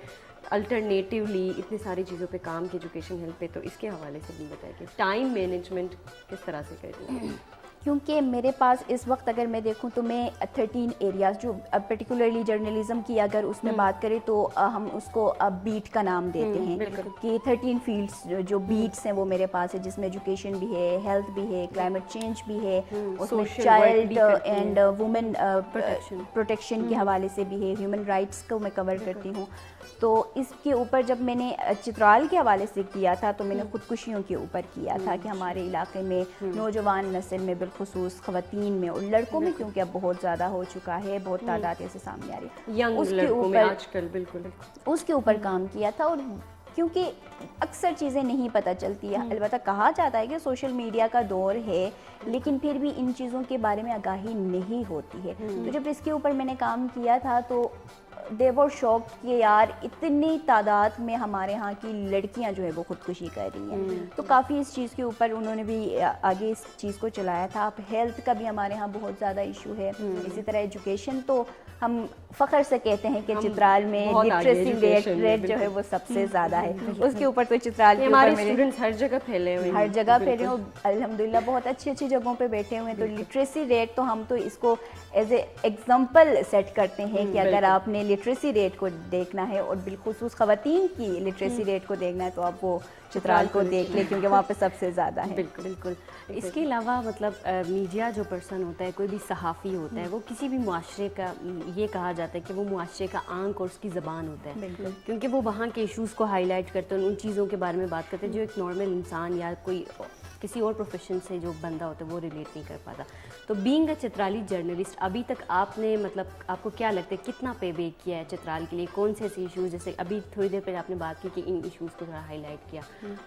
الٹرنیٹیولی اتنی ساری چیزوں پہ کام کیا، ایجوکیشن ہیلتھ پہ. تو اس کے حوالے سے بھی بتائیں کہ ٹائم مینجمنٹ کس طرح سے کرتی ہیں. کیونکہ میرے پاس اس وقت اگر میں دیکھوں تو میں 13 ایریاز جو پرٹیکولرلی جرنلزم کی اگر اس میں بات کریں تو ہم اس کو بیٹ کا نام دیتے ہیں کہ 13 فیلڈس جو بیٹس ہیں وہ میرے پاس ہے، جس میں ایجوکیشن بھی ہے، ہیلتھ بھی ہے، کلائمیٹ چینج بھی ہے، اس میں چائلڈ اینڈ وومن پروٹیکشن کے حوالے سے بھی ہے، ہیومن رائٹس کو میں کور کرتی ہوں. تو اس کے اوپر جب میں نے چترال کے حوالے سے کیا تھا تو میں نے خودکشیوں کے اوپر کیا تھا کہ ہمارے علاقے میں نوجوان نسل میں بالخصوص خواتین میں اور لڑکوں میں کیونکہ اب بہت زیادہ ہو چکا ہے، بہت تعداد ایسے سامنے آ رہی ہے، اس کے اوپر آج کل بالکل اس کے اوپر کام کیا تھا. اور کیونکہ اکثر چیزیں نہیں پتہ چلتی ہے، البتہ کہا جاتا ہے کہ سوشل میڈیا کا دور ہے لیکن پھر بھی ان چیزوں کے بارے میں آگاہی نہیں ہوتی ہے. تو جب اس کے اوپر میں نے کام کیا تھا تو دے ور شاک کہ یار اتنی تعداد میں ہمارے ہاں کی لڑکیاں جو ہے وہ خودکشی کر رہی ہیں. تو کافی اس چیز کے اوپر انہوں نے بھی آگے اس چیز کو چلایا تھا. اب ہیلتھ کا بھی ہمارے ہاں بہت زیادہ ایشو ہے. اسی طرح ایجوکیشن تو ہم فخر سے کہتے ہیں کہ چترال میں لٹریسی ریٹ جو ہے وہ سب سے زیادہ ہے. اس کے اوپر تو چترال کے اوپر اسٹوڈنٹس ہر جگہ پھیلے ہوئے ہیں، ہر جگہ پھیلے ہوئے الحمدللہ بہت اچھی اچھی جگہوں پہ بیٹھے ہوئے ہیں. تو لٹریسی ریٹ تو ہم تو اس کو ایز اے ایگزامپل سیٹ کرتے ہیں کہ اگر آپ نے لٹریسی ریٹ کو دیکھنا ہے اور بالخصوص خواتین کی لٹریسی ریٹ کو دیکھنا ہے تو آپ وہ چترال کو دیکھ لیں کیونکہ وہاں پہ سب سے زیادہ ہے. بالکل بالکل. اس کے علاوہ مطلب میڈیا جو پرسن ہوتا ہے, کوئی بھی صحافی ہوتا ہے, وہ کسی بھی معاشرے کا, یہ کہا جاتا ہے کہ وہ معاشرے کا آنکھ اور اس کی زبان ہوتا ہے, کیونکہ وہ وہاں کے ایشوز کو ہائی لائٹ کرتے ہیں, ان چیزوں کے بارے میں بات کرتے ہیں جو ایک نارمل انسان یا کوئی کسی اور پروفیشن سے جو بندہ ہوتا ہے وہ ریلیٹ نہیں کر پاتا. تو بینگ اے چترالی جرنلسٹ, ابھی تک آپ نے مطلب آپ کو کیا لگتا ہے کتنا پے بیک کیا ہے چترال کے لیے, کون سے ایسے ایشوز, جیسے ابھی تھوڑی دیر پہلے آپ نے بات کی کہ ان ایشوز کو تھوڑا ہائی لائٹ کیا,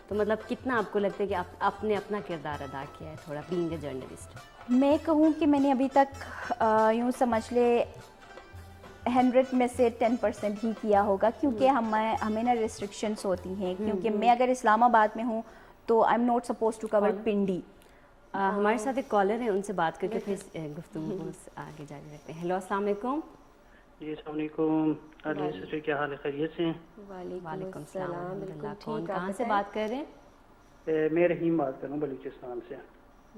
تو مطلب کتنا آپ کو لگتا ہے کہ آپ نے اپنا کردار ادا کیا ہے تھوڑا بینگ اے جرنلسٹ؟ میں کہوں کہ میں نے ابھی تک یوں سمجھ لے 100 میں سے 10% ہی کیا ہوگا, کیونکہ ہمیں نا ریسٹرکشنس ہوتی ہیں, کیونکہ میں اگر اسلام آباد میں ہوں تو I am not suppose to cover Pindi. ہمارے ساتھ ایک کالر ہے, ان سے بات کر کے پھر گفتگو کو آگے جاری رکھتے ہیں. ہیلو, السلام علیکم. جی السلام علیکم. علی سسٹر, کیا حال ہے, خیریت سے ہیں؟ وعلیکم السلام ورحمۃ اللہ. کون کہاں سے بات کر رہے ہیں؟ میں رحیم بات کر رہا ہوں بلوچستان سے.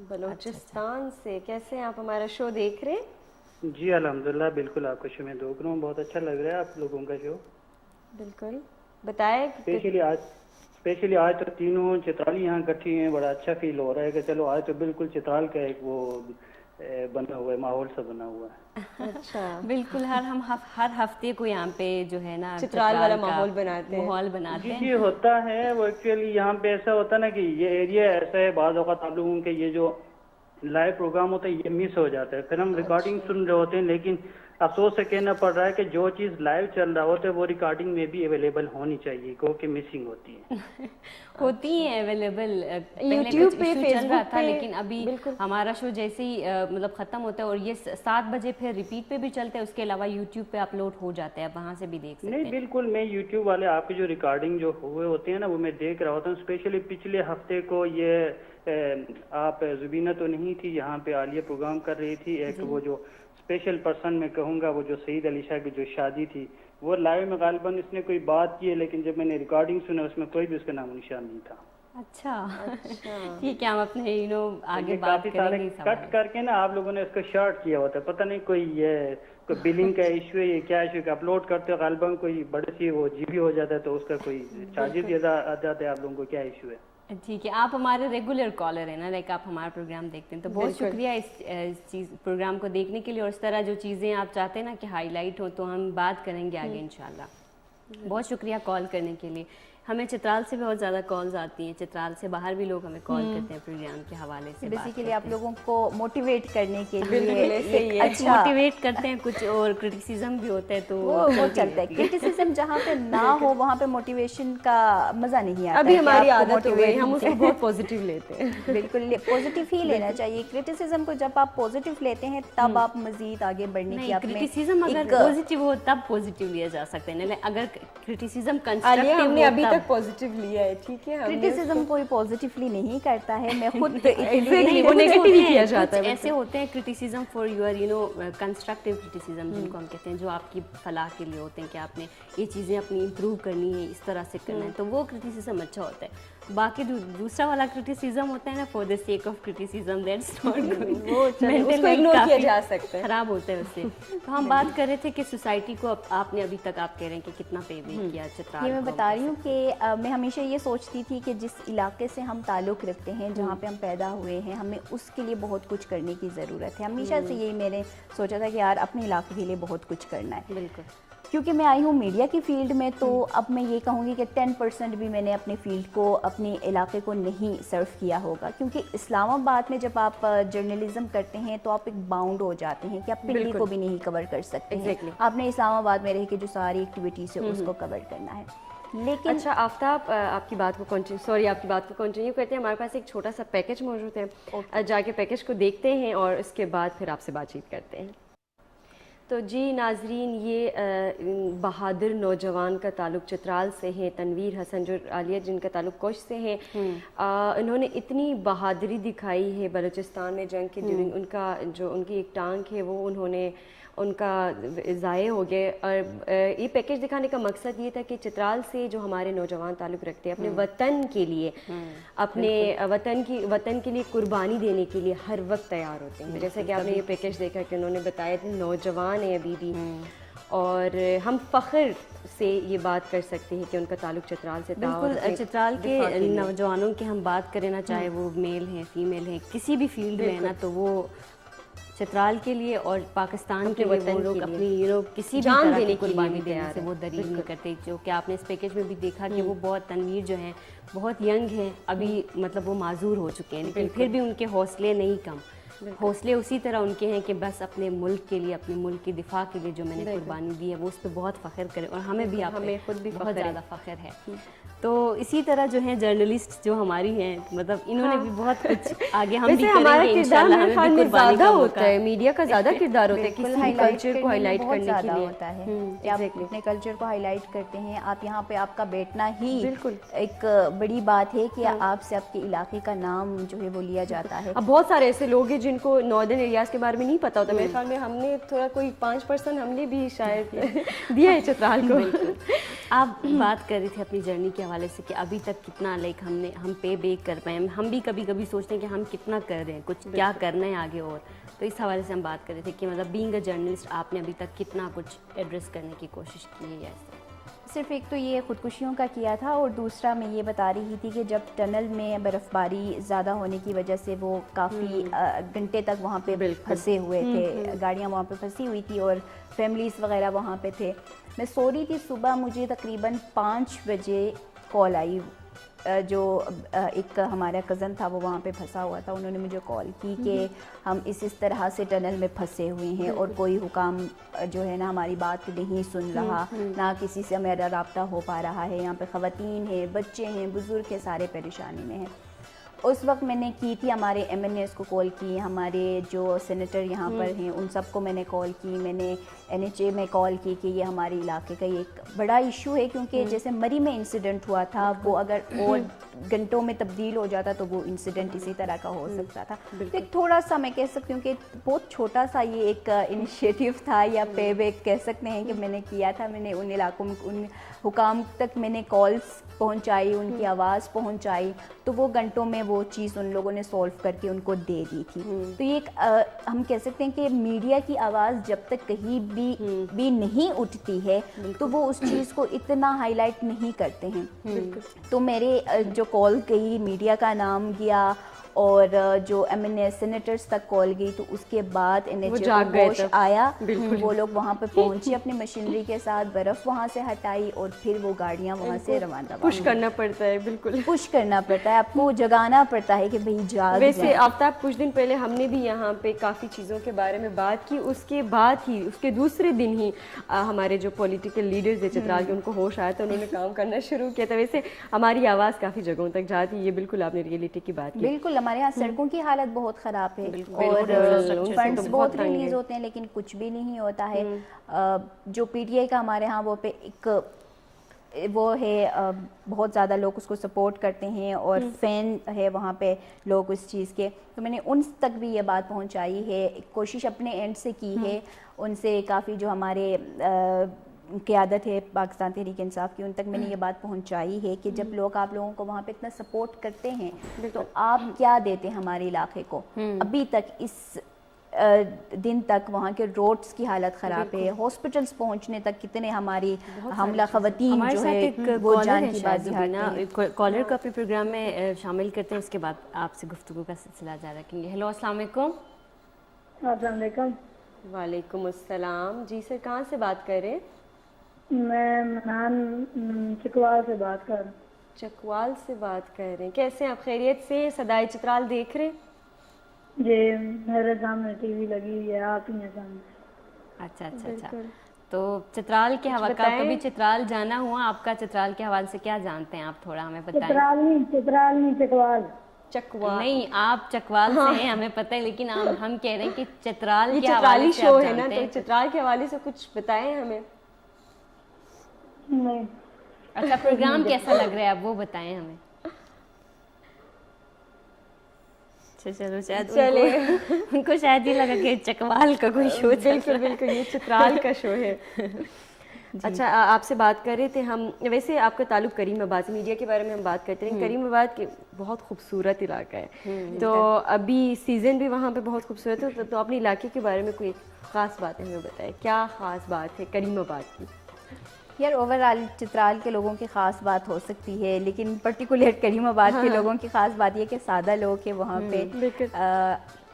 بلوچستان سے. کیسے ہیں آپ ہمارا شو دیکھ رہے ہیں؟ جی الحمدللہ, بالکل آپ کا شو میں دیکھ رہا ہوں, بہت اچھا لگ رہا ہے آپ لوگوں کا شو. بالکل, بتائیں. اسپیشلی آج تو تینوں چترالی یہاں اکٹھی ہیں, بڑا اچھا فیل ہو رہا ہے کہ چلو آج تو بالکل چترال کا ایک وہ بنا ہوا ہے, ماحول سا بنا ہوا ہے. اچھا, بالکل. ہم ہر ہفتے کو یہاں پہ جو ہے نا چترال والا کا ماحول بناتے ہیں. ماحول بناتے جی ہیں. جی ہوتا ہے وہ. ایکچولی یہاں پہ ایسا ہوتا ہے نا کہ یہ ایریا ایسا ہے, بعض اوقات آپ لوگوں کے یہ جو لائیو پروگرام ہوتا ہے یہ مس ہو جاتا ہے, پھر ہم ریکارڈنگ سن رہے ہوتے ہیں, لیکن افسوس سے کہنا پڑ رہا ہے کہ جو چیز لائیو چل رہا ہوتا ہے وہ ریکارڈنگ میں بھی اویلیبل ہونی چاہیے, کیونکہ مسنگ ہوتی ہے. ہوتی ہیں اویلیبل. یوٹیوب پہ, فیس چل رہا بک تھا, پہ, لیکن ابھی ہمارا شو جیسے ہی مطلب ختم ہوتا ہے اور یہ 7 بجے پھر ریپیٹ پہ بھی چلتا ہے, اس کے علاوہ یوٹیوب پہ اپلوڈ ہو جاتا ہے, آپ وہاں سے بھی دیکھ سکتے ہیں. نہیں بالکل, میں یوٹیوب والے آپ کے جو ریکارڈنگ جو ہوئے ہوتے ہیں نا وہ میں دیکھ رہا ہوتا ہوں. اسپیشلی پچھلے ہفتے کو یہ آپ زبینہ تو نہیں تھی یہاں پہ, عالیہ پروگرام کر رہی تھی, ایک وہ جو اسپیشل پرسن میں کہوں گا وہ جو سعید علی شاہ کی جو شادی تھی وہ لائیو میں غالباً اس نے کوئی بات کی ہے, لیکن جب میں نے ریکارڈنگ سنا اس میں کوئی بھی اس کا نام و نشان نہیں تھا. اچھا ٹھیک ہے, ہم اپنے آگے بات کافی سارے کریں گے. کٹ کر کے نا آپ لوگوں نے اس کو شارٹ کیا ہوتا ہے, پتہ نہیں کوئی یہ کوئی بلنگ کا ایشو ہے, یہ کیا ایشو ہے, اپلوڈ کرتے ہو غالباً کوئی بڑی سی وہ جی بی ہو جاتا ہے تو اس کا کوئی چارجز زیادہ آ جاتے ہیں. آپ لوگوں کو کیا ایشو ہے؟ ٹھیک ہے, آپ ہمارے ریگولر کالر ہیں نا, لائک آپ ہمارا پروگرام دیکھتے ہیں, تو بہت شکریہ اس چیز پروگرام کو دیکھنے کے لیے, اور اس طرح جو چیزیں آپ چاہتے ہیں نا کہ ہائی لائٹ ہو تو ہم بات کریں گے آگے انشاءاللہ. بہت شکریہ کال کرنے کے لیے. ہمیں چترال سے بہت زیادہ کالز آتی ہیں, چترال سے باہر بھی لوگ ہمیں کال کرتے ہیں پروگرام کے حوالے سے. بیسیکلی آپ لوگوں کو موٹیویٹ کرنے کے لیے اچھا موٹیویٹ کرتے ہیں, کچھ اور کرٹیسزم بھی ہوتا ہے تو وہ چلتا ہے. کرٹیسزم جہاں پہ نہ ہو وہاں پہ موٹیویشن کا مزہ نہیں آتا. ابھی ہماری عادت ہو گئی, ہم اس کو بہت پازیٹیو لیتے ہیں. بالکل پازیٹیو ہی لینا چاہیے. کرٹیسزم کو جب آپ پازیٹیو لیتے ہیں تب آپ مزید آگے بڑھنے کی آپ میں کرٹیسزم اگر پازیٹیو ہو تب پازیٹیو لیا جا سکتا ہے, اگر کرٹیسزم کنسٹرکٹیو ہم نے ابھی تک پازیٹیو لیا ہے. ٹھیک ہے, کرٹیسزم کوئی پازیٹیولی نہیں کرتا ہے. میں خود وہ نیگیٹیو کیا جاتا ہے. ایسے ہوتے ہیں criticism for your constructive criticism جن کو ہم کہتے ہیں, جو آپ کی فلاح کے لیے ہوتے ہیں کہ آپ نے یہ چیزیں اپنی امپروو کرنی ہے, اس طرح سے کرنا ہے, تو وہ کرٹیسزم اچھا ہوتا ہے. باقی دوسرا والا کرٹیسزم ہوتا ہے نا for the sake of criticism, that's not good, وہ اگنور کیا جا سکتا ہے, خراب ہوتا ہے اس سے. تو ہم بات کر رہے تھے کہ سوسائٹی کو آپ نے ابھی تک آپ کہہ رہے ہیں کہ کتنا پے بیک کیا چترال. یہ میں بتا رہی ہوں کہ میں ہمیشہ یہ سوچتی تھی کہ جس علاقے سے ہم تعلق رکھتے ہیں, جہاں پہ ہم پیدا ہوئے ہیں, ہمیں اس کے لیے بہت کچھ کرنے کی ضرورت ہے. ہمیشہ سے یہی میں نے سوچا تھا کہ یار اپنے علاقے کے لیے بہت کچھ کرنا ہے. بالکل, کیونکہ میں آئی ہوں میڈیا کی فیلڈ میں, تو اب میں یہ کہوں گی کہ 10% بھی میں نے اپنے فیلڈ کو, اپنے علاقے کو نہیں سرو کیا ہوگا. کیونکہ اسلام آباد میں جب آپ جرنلزم کرتے ہیں تو آپ ایک باؤنڈ ہو جاتے ہیں کہ آپ پنڈی کو بھی نہیں کور کر سکتے ہیں. آپ نے اسلام آباد میں رہ کے جو ساری ایکٹیویٹیز ہے اس کو کور کرنا ہے. لیکن اچھا آفتاب, آپ کی بات کو کنٹینیو کرتے ہیں. ہمارے پاس ایک چھوٹا سا پیکج موجود ہے, جا کے پیکج کو دیکھتے ہیں اور اس کے بعد پھر آپ سے بات چیت کرتے ہیں. تو جی ناظرین, یہ بہادر نوجوان کا تعلق چترال سے ہے, تنویر حسن, جو عالیہ جن کا تعلق کوش سے ہے. انہوں نے اتنی بہادری دکھائی ہے بلوچستان میں جنگ کے ڈیورنگ. ان کی ایک ٹانک ہے وہ انہوں نے ان کا ضائع ہو گئے. اور یہ پیکیج دکھانے کا مقصد یہ تھا کہ چترال سے جو ہمارے نوجوان تعلق رکھتے ہیں اپنے وطن کے لیے, اپنے وطن کے لیے قربانی دینے کے لیے ہر وقت تیار ہوتے ہیں. جیسا کہ آپ نے یہ پیکیج دیکھا کہ انہوں نے بتایا تھے نوجوان ہیں ابھی بھی, اور ہم فخر سے یہ بات کر سکتے ہیں کہ ان کا تعلق چترال سے تھا. بالکل, چترال کے نوجوانوں کی ہم بات کریں نا, چاہے وہ میل ہیں فیمیل ہیں کسی بھی فیلڈ میں ہے نا, تو وہ چترال کے لیے اور پاکستان کے لیے وہ لوگ اپنی کسی بھی طرح کی قربانی دینے سے وہ دریغ نہیں کرتے. جو کہ آپ نے اس پیکیج میں بھی دیکھا کہ وہ بہت تنویر جو ہیں بہت ینگ ہیں ابھی, مطلب وہ معذور ہو چکے ہیں, لیکن پھر بھی ان کے حوصلے نہیں کم. حوصلے اسی طرح ان کے ہیں کہ بس اپنے ملک کے لیے, اپنے ملک کی دفاع کے لیے جو میں نے قربانی دی ہے وہ اس پہ بہت فخر کرے, اور ہمیں بھی ہمیں خود بھی بہت زیادہ فخر ہے. تو اسی طرح جو ہیں جرنلسٹ جو ہماری ہیں, مطلب انہوں نے بھی بہت کچھ آگے ہم بھی کریں گے انشاءاللہ. ہمیں بھی قربانی زیادہ ہوتا ہے, میڈیا کا زیادہ کردار ہوتا ہے کسی کلچر کو ہائی لائٹ کرنے کے لیے ہوتا ہے کہ آپ اپنے کلچر کو ہائی لائٹ کرتے ہیں. آپ یہاں پہ آپ کا بیٹھنا ہی ایک بڑی بات ہے کہ آپ سے آپ کے علاقے کا نام جو ہے وہ لیا جاتا ہے. اب بہت سارے ایسے لوگ ہیں جن کو ناردرن ایریاز کے بارے میں نہیں پتا ہوتا. میرے خیال میں ہم نے تھوڑا کوئی 5% ہم نے بھی شاید دیا ہے چترال کو. آپ بات کر رہے تھے اپنی جرنی کے حوالے سے کہ ابھی تک کتنا لائک ہم پے بیک کر پائے. ہم بھی کبھی کبھی سوچتے ہیں کہ ہم کتنا کر رہے ہیں, کچھ کیا کرنا ہے آگے. اور تو اس حوالے سے ہم بات کر رہے تھے کہ مطلب بینگ اے جرنلسٹ آپ نے ابھی تک کتنا کچھ ایڈریس کرنے کی کوشش کی ہے. صرف ایک تو یہ خودکشیوں کا کیا تھا, اور دوسرا میں یہ بتا رہی تھی کہ جب ٹنل میں برف باری زیادہ ہونے کی وجہ سے وہ کافی گھنٹے تک وہاں پہ پھنسے ہوئے تھے, گاڑیاں وہاں پہ پھنسی ہوئی تھی اور فیملیز وغیرہ وہاں پہ تھے. میں سو رہی تھی, صبح مجھے تقریباً 5 بجے کال آئی. جو ایک ہمارا کزن تھا وہ وہاں پہ پھنسا ہوا تھا, انہوں نے مجھے کال کی کہ ہم اس طرح سے ٹنل میں پھنسے ہوئے ہیں اور کوئی حکام جو ہے نا ہماری بات نہیں سن رہا, نہ کسی سے ہمارا رابطہ ہو پا رہا ہے. یہاں پہ خواتین ہیں, بچے ہیں, بزرگ ہیں, سارے پریشانی میں ہیں. اس وقت میں نے کی تھی ہمارے ایم این ایس کو کال کی, ہمارے جو سینیٹر یہاں پر ہیں ان سب کو میں نے کال کی, میں نے این ایچ اے میں کال کی کہ یہ ہمارے علاقے کا یہ ایک بڑا ایشو ہے, کیونکہ جیسے مری میں انسیڈنٹ ہوا تھا وہ اگر اور گھنٹوں میں تبدیل ہو جاتا تو وہ انسیڈنٹ اسی طرح کا ہو سکتا تھا. ایک تھوڑا سا میں کہہ سکتی ہوں کہ بہت چھوٹا سا یہ ایک انیشیٹو تھا یا پے بیک کہہ سکتے ہیں کہ میں نے کیا تھا. میں نے ان علاقوں میں ان حکام تک میں نے کالز پہنچائی, ان کی آواز پہنچائی, تو وہ گھنٹوں میں وہ چیز ان لوگوں نے سولو کر کے ان کو دے دی تھی. تو یہ ایک ہم کہہ سکتے ہیں کہ میڈیا کی آواز جب تک کہیں بھی نہیں اٹھتی ہے تو وہ اس چیز کو اتنا ہائی لائٹ نہیں کرتے ہیں. تو میرے جو کال گئی, میڈیا کا نام گیا, اور جو ایم این اے سینیٹرز تک کال گئی, تو اس کے بعد این ایچ اے کو ہوش آیا, وہ لوگ وہاں پہ پہنچے اپنی مشینری کے ساتھ, برف وہاں سے ہٹائی اور پھر وہ گاڑیاں وہاں سے روانہ. پش کرنا پڑتا ہے, بالکل پش کرنا پڑتا ہے, آپ کو جگانا پڑتا ہے کہ بھئی جاگ. ویسے آفتاب کچھ دن پہلے ہم نے بھی یہاں پہ کافی چیزوں کے بارے میں بات کی, اس کے بعد ہی اس کے دوسرے دن ہی ہمارے جو پولیٹیکل لیڈرز ہیں چترال کے ان کو ہوش آیا تو انہوں نے کام کرنا شروع کیا تھا. ویسے ہماری آواز کافی جگہوں تک جاتی ہے, یہ بالکل آپ نے ریئلٹی کی بات کی. بالکل, ہمارے یہاں سڑکوں کی حالت بہت خراب ہے اور فنڈز بہت ریلیز ہوتے ہیں لیکن کچھ بھی نہیں ہوتا ہے. جو پی ٹی آئی کا ہمارے ہاں وہ پہ ایک وہ ہے, بہت زیادہ لوگ اس کو سپورٹ کرتے ہیں اور فین ہے وہاں پہ لوگ اس چیز کے. تو میں نے ان تک بھی یہ بات پہنچائی ہے, کوشش اپنے اینڈ سے کی ہے. ان سے کافی جو ہمارے قیادت ہے پاکستان تحریک انصاف کی, ان تک میں نے یہ بات پہنچائی ہے کہ جب لوگ آپ لوگوں کو وہاں پہ اتنا سپورٹ کرتے ہیں تو آپ کیا دیتے ہیں ہمارے علاقے کو. ابھی تک اس دن تک وہاں کے روڈز کی حالت خراب ہے, ہاسپٹلس پہنچنے تک کتنے ہماری حاملہ خواتین جو ہے وہ جان کی بازی ہارتے ہیں. کالر کو اپنے پروگرام میں شامل کرتے ہیں, اس کے بعد آپ سے گفتگو کا سلسلہ جاری رکھیں گے. ہیلو, السلام علیکم. السلام علیکم. وعلیکم السلام. جی سر, کہاں سے بات کر رہے ہیں؟ میں منان چکوال سے بات کر رہا ہوں. چکوال سے بات کر رہے ہیں, کیسے ہیں آپ؟ خیریت سے؟ صدائے چترال دیکھ رہے ہیں؟ جی, میرے سامنے ٹی وی لگی ہوئی ہے, آپ ہی ہیں سامنے. اچھا اچھا اچھا. تو چترال کے حوالے کا کبھی چترال جانا ہوا آپ کا؟ چترال کے حوالے سے کیا جانتے ہیں آپ, تھوڑا ہمیں بتائیں. چترال نہیں چکوال. چکوال نہیں, آپ چکوال سے ہیں ہمیں پتہ ہے, لیکن ہم کہہ رہے ہیں کہ چترال کے حوالے چترالی سے شو آپ ہے نا, جانتے تو ہیں. چترال کے حوالے سے کچھ بتائیں ہمیں. نہیں. اچھا, پروگرام کیسا لگ رہا ہے آپ وہ بتائیں ہمیں. اچھا چلو شاید چلے ان کو شاید یہ لگا کہ چکوال کا کوئی شو. بالکل بالکل یہ چترال کا شو ہے. اچھا آپ سے بات کر رہے تھے ہم, ویسے آپ کا تعلق کریم آباد سے, میڈیا کے بارے میں ہم بات کرتے ہیں. کریم آباد کے بہت خوبصورت علاقہ ہے, تو ابھی سیزن بھی وہاں پہ بہت خوبصورت ہے, تو اپنے علاقے کے بارے میں کوئی خاص باتیں ہمیں بتائیں, کیا خاص بات ہے کریم آباد کی؟ یار اوور آل چترال کے لوگوں کی خاص بات ہو سکتی ہے, لیکن پرٹیکولر کریم آباد کے لوگوں کی خاص بات یہ کہ سادہ لوگ ہیں وہاں پہ.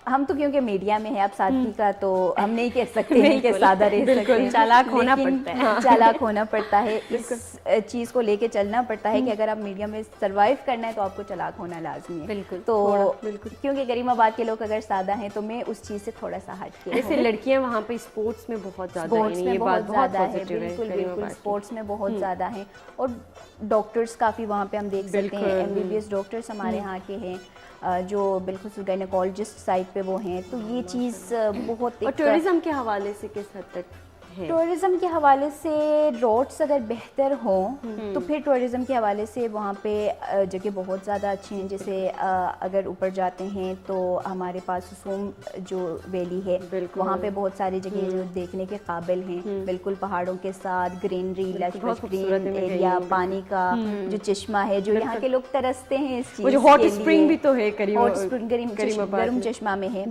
ہم تو کیونکہ میڈیا میں ہے, اب سادگی کا تو ہم نہیں کہہ سکتے ہیں کہ سادہ رہ سکتے ہیں, چالاک ہونا پڑتا ہے. چالاک ہونا پڑتا ہے, اس چیز کو لے کے چلنا پڑتا ہے کہ اگر آپ میڈیا میں سروائیو کرنا ہے تو آپ کو چالاک ہونا لازمی ہے. بالکل. تو کیونکہ کریم آباد کے لوگ اگر سادہ ہیں تو میں اس چیز سے تھوڑا سا ہٹ کے, جیسے لڑکیاں وہاں پہ اسپورٹس میں بہت زیادہ ہیں, اسپورٹس میں یہ بہت بات زیادہ ہے. پازیٹیو ہے. بالکل بالکل اسپورٹس میں بہت زیادہ ہیں, اور ڈاکٹرز کافی وہاں پہ ہم دیکھ سکتے ہیں. MBBS ڈاکٹرز ہمارے یہاں کے ہیں جو بالخصوص گائنیکالوجسٹ سائڈ پہ وہ ہیں, تو یہ چیز بہت. اور ٹورزم کے حوالے سے کس حد تک ہے؟ ٹورزم کے حوالے سے روڈس اگر بہتر ہوں تو پھر ٹورزم کے حوالے سے وہاں پہ جگہ بہت زیادہ اچھی ہیں. جیسے اگر اوپر جاتے ہیں تو ہمارے پاس حسوم جو ویلی ہے وہاں پہ بہت ساری جگہ جو دیکھنے کے قابل ہیں, بالکل پہاڑوں کے ساتھ گرینری, لش گرین ایریا, پانی کا جو چشمہ ہے جو یہاں کے لوگ ترستے ہیں اس چیز کے لیے. ہاٹ اسپرنگ بھی تو ہے ہاٹ اسپرنگ گرم چشمہ میں ہے,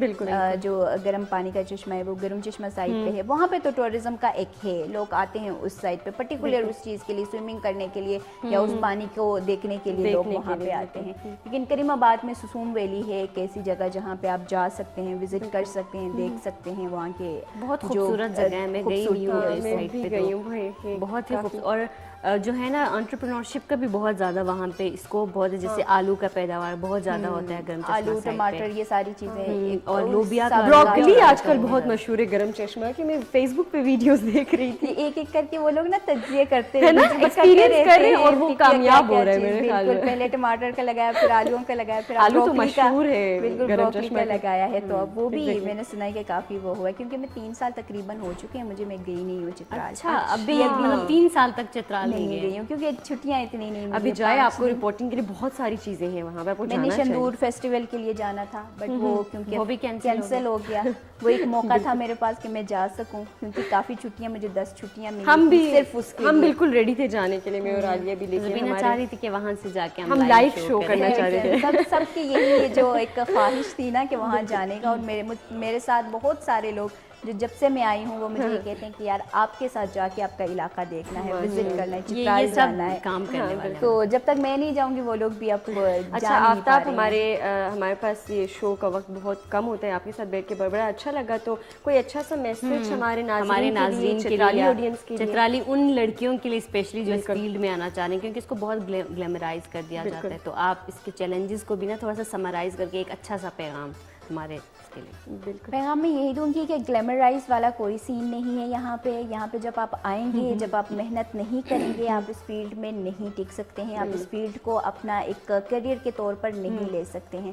جو گرم پانی کا چشمہ ہے وہ گرم چشمہ سائڈ پہ ہے. وہاں پہ تو ٹورزم کا ایک ہے, لوگ آتے ہیں اس سائڈ پہ پرٹیکولر اس چیز کے لیے, سوئمنگ کرنے کے لیے یا اس پانی کو دیکھنے کے لیے لوگ وہاں پہ آتے ہیں. لیکن کریم آباد میں سسوم ویلی ہے ایک ایسی جگہ جہاں پہ آپ جا سکتے ہیں, وزٹ کر سکتے ہیں, دیکھ سکتے ہیں وہاں کے بہت خوبصورت جگہ ہے. میں گئی ہوئی ہوں اس سائڈ پہ, بہت ہی خوبصورت. اور جو ہے نا انٹرپرینورشپ کا بھی بہت زیادہ وہاں پہ اسکوپ بہت ہے. جیسے آلو کا پیداوار بہت زیادہ ہوتا ہے گرم چشمہ, آلو ٹماٹر یہ ساری چیزیں, اور لوبیا, بروکلی آج کل بہت مشہور ہے گرم چشمہ کی. میں فیس بک پہ ویڈیوز دیکھ رہی تھی, ایک ایک کر کے وہ لوگ نا تجزیے کرتے ہیں, ایکسپیرینس کر رہے ہیں, اور وہ کامیاب ہو رہے ہیں میرے خیال میں. پہلے ٹماٹر کا لگایا, پھر آلووں کا لگایا, پھر آلو تو مشہور ہے, بالکل بروکلی کا لگایا ہے. تو اب وہ بھی میں نے سنا ہے کہ کافی وہ ہوا ہے, کیونکہ میں 3 سال تقریباً ہو چکے ہیں مجھے, میں گئی نہیں ہوں چترال. اچھا ابھی 3 سال تک چترال نہیں گئی ہوں کیونکہ چھٹیاں اتنی نہیں. ابھی جائے, آپ کو رپورٹنگ کے لیے بہت ساری چیزیں ہیں وہاں پہ. میں نے شندور فیسٹیول کے لیے جانا تھا, بٹ وہ کیونکہ وہ بھی کینسل ہو گیا. وہ ایک موقع تھا میرے پاس کہ میں جا سکوں, کیونکہ کافی چھٹیاں, مجھے 10 چھٹیاں ملی صرف اس کے. ہم بالکل ریڈی تھے جانے کے لیے, میں اور عالیہ بھی, لیکن چاہ رہی تھی کہ وہاں سے جا کے ہم لائیو شو کرنا چاہ رہے تھے. سب کی یہی جو ایک خواہش تھی نا کہ وہاں جانے کا. اور میرے ساتھ بہت سارے لوگ جو جب سے میں آئی ہوں وہ مجھے یہ کہتے ہیں کہ یار آپ کے ساتھ جا کے آپ کا علاقہ دیکھنا ہے, وزٹ کرنا ہے, چترال جانا ہے, کام کرنے والا. تو جب تک میں نہیں جاؤں گی وہ لوگ بھی اب. اچھا آفتاب, ہمارے پاس یہ شو کا وقت بہت کم ہوتا ہے, آپ کے ساتھ بیٹھ کے بڑا اچھا لگا. تو کوئی اچھا سا میسج ہمارے ناظرین کے لیے, آڈینس کے لیے, چترالی ان لڑکیوں کے لیے اسپیشلی جو اس فیلڈ میں آنا چاہ رہے ہیں, کیونکہ اس کو بہت گلیمرائز کر دیا جاتا ہے, تو آپ اس کے چیلنجز کو بھی نا تھوڑا سا سمرائز کر کے ایک اچھا سا پیغام ہمارے اس کے لیے. بالکل پیغام میں یہی دوں گی کہ گلیمرائز والا کوئی سین نہیں ہے یہاں پہ. یہاں پہ جب آپ آئیں گے, جب آپ محنت نہیں کریں گے, آپ اس فیلڈ میں نہیں ٹک سکتے ہیں, آپ اس فیلڈ کو اپنا ایک کیریئر کے طور پر نہیں لے سکتے ہیں.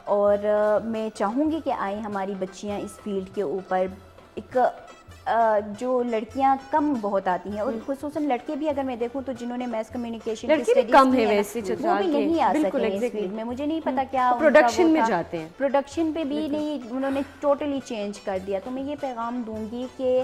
اور میں چاہوں گی کہ آئیں ہماری بچیاں اس فیلڈ کے اوپر. ایک جو لڑکیاں کم بہت آتی ہیں, اور خصوصاً لڑکے بھی اگر میں دیکھوں تو جنہوں نے میس کمیونیکیشن لڑکے بھی کم ہے ویسے وہ بھی نہیں آ سکتے ہیں اس فیلڈ میں. مجھے نہیں پتا کیا پروڈکشن میں جاتے ہیں, پروڈکشن پہ بھی نہیں, انہوں نے ٹوٹلی چینج کر دیا. تو میں یہ پیغام دوں گی کہ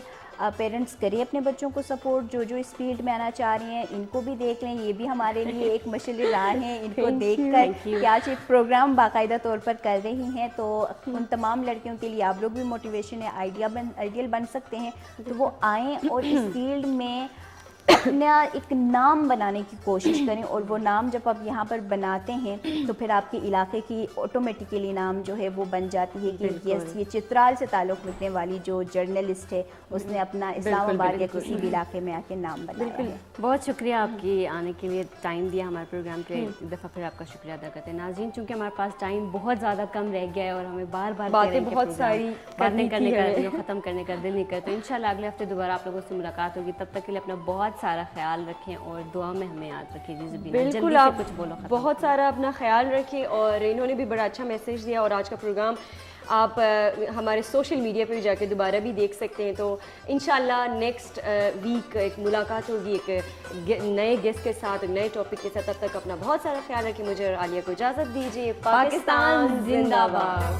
پیرنٹس کریں اپنے بچوں کو سپورٹ, جو اس فیلڈ میں آنا چاہ رہے ہیں ان کو بھی دیکھ لیں. یہ بھی ہمارے لیے ایک مشعل راہ ہیں, ان کو دیکھ کر کہ آج ایک پروگرام باقاعدہ طور پر کر رہی ہیں, تو ان تمام لڑکیوں کے لیے آپ لوگ بھی موٹیویشن ہے, آئیڈیل بن سکتے ہیں. تو وہ آئیں اور اس فیلڈ میں اپنا ایک نام بنانے کی کوشش کریں. اور وہ نام جب آپ یہاں پر بناتے ہیں تو پھر آپ کے علاقے کی آٹومیٹیکلی نام جو ہے وہ بن جاتی ہے کہ یس یہ چترال سے تعلق رکھنے والی جو جرنلسٹ ہے اس نے اپنا اسلام آباد کے کسی بھی علاقے میں آ کے نام بنایا ہے. بہت شکریہ آپ کی آنے کے لیے, ٹائم دیا ہمارے پروگرام کے. ایک دفعہ پھر آپ کا شکریہ ادا کرتے ہیں. ناظرین, چونکہ ہمارے پاس ٹائم بہت زیادہ کم رہ گیا ہے اور ہمیں بار بار باتیں بہت ساری باتیں کرنے کا ختم کرنے کا دل نہیں کرتا. انشاءاللہ اگلے ہفتے دوبارہ آپ لوگوں سے ملاقات ہوگی. تب تک کے لیے اپنا بہت سارا خیال رکھیں اور دعا میں ہمیں یاد رکھیں. بالکل, آپ بہت سارا اپنا خیال رکھیں. اور انہوں نے بھی بڑا اچھا میسیج دیا, اور آج کا پروگرام آپ ہمارے سوشل میڈیا پہ بھی جا کے دوبارہ بھی دیکھ سکتے ہیں. تو انشاءاللہ نیکسٹ ویک ایک ملاقات ہوگی ایک نئے گیسٹ کے ساتھ, نئے ٹاپک کے ساتھ. تب تک اپنا بہت سارا خیال رکھیں. مجھے اور عالیہ کو اجازت دیجیے. پاکستان زندہ باد.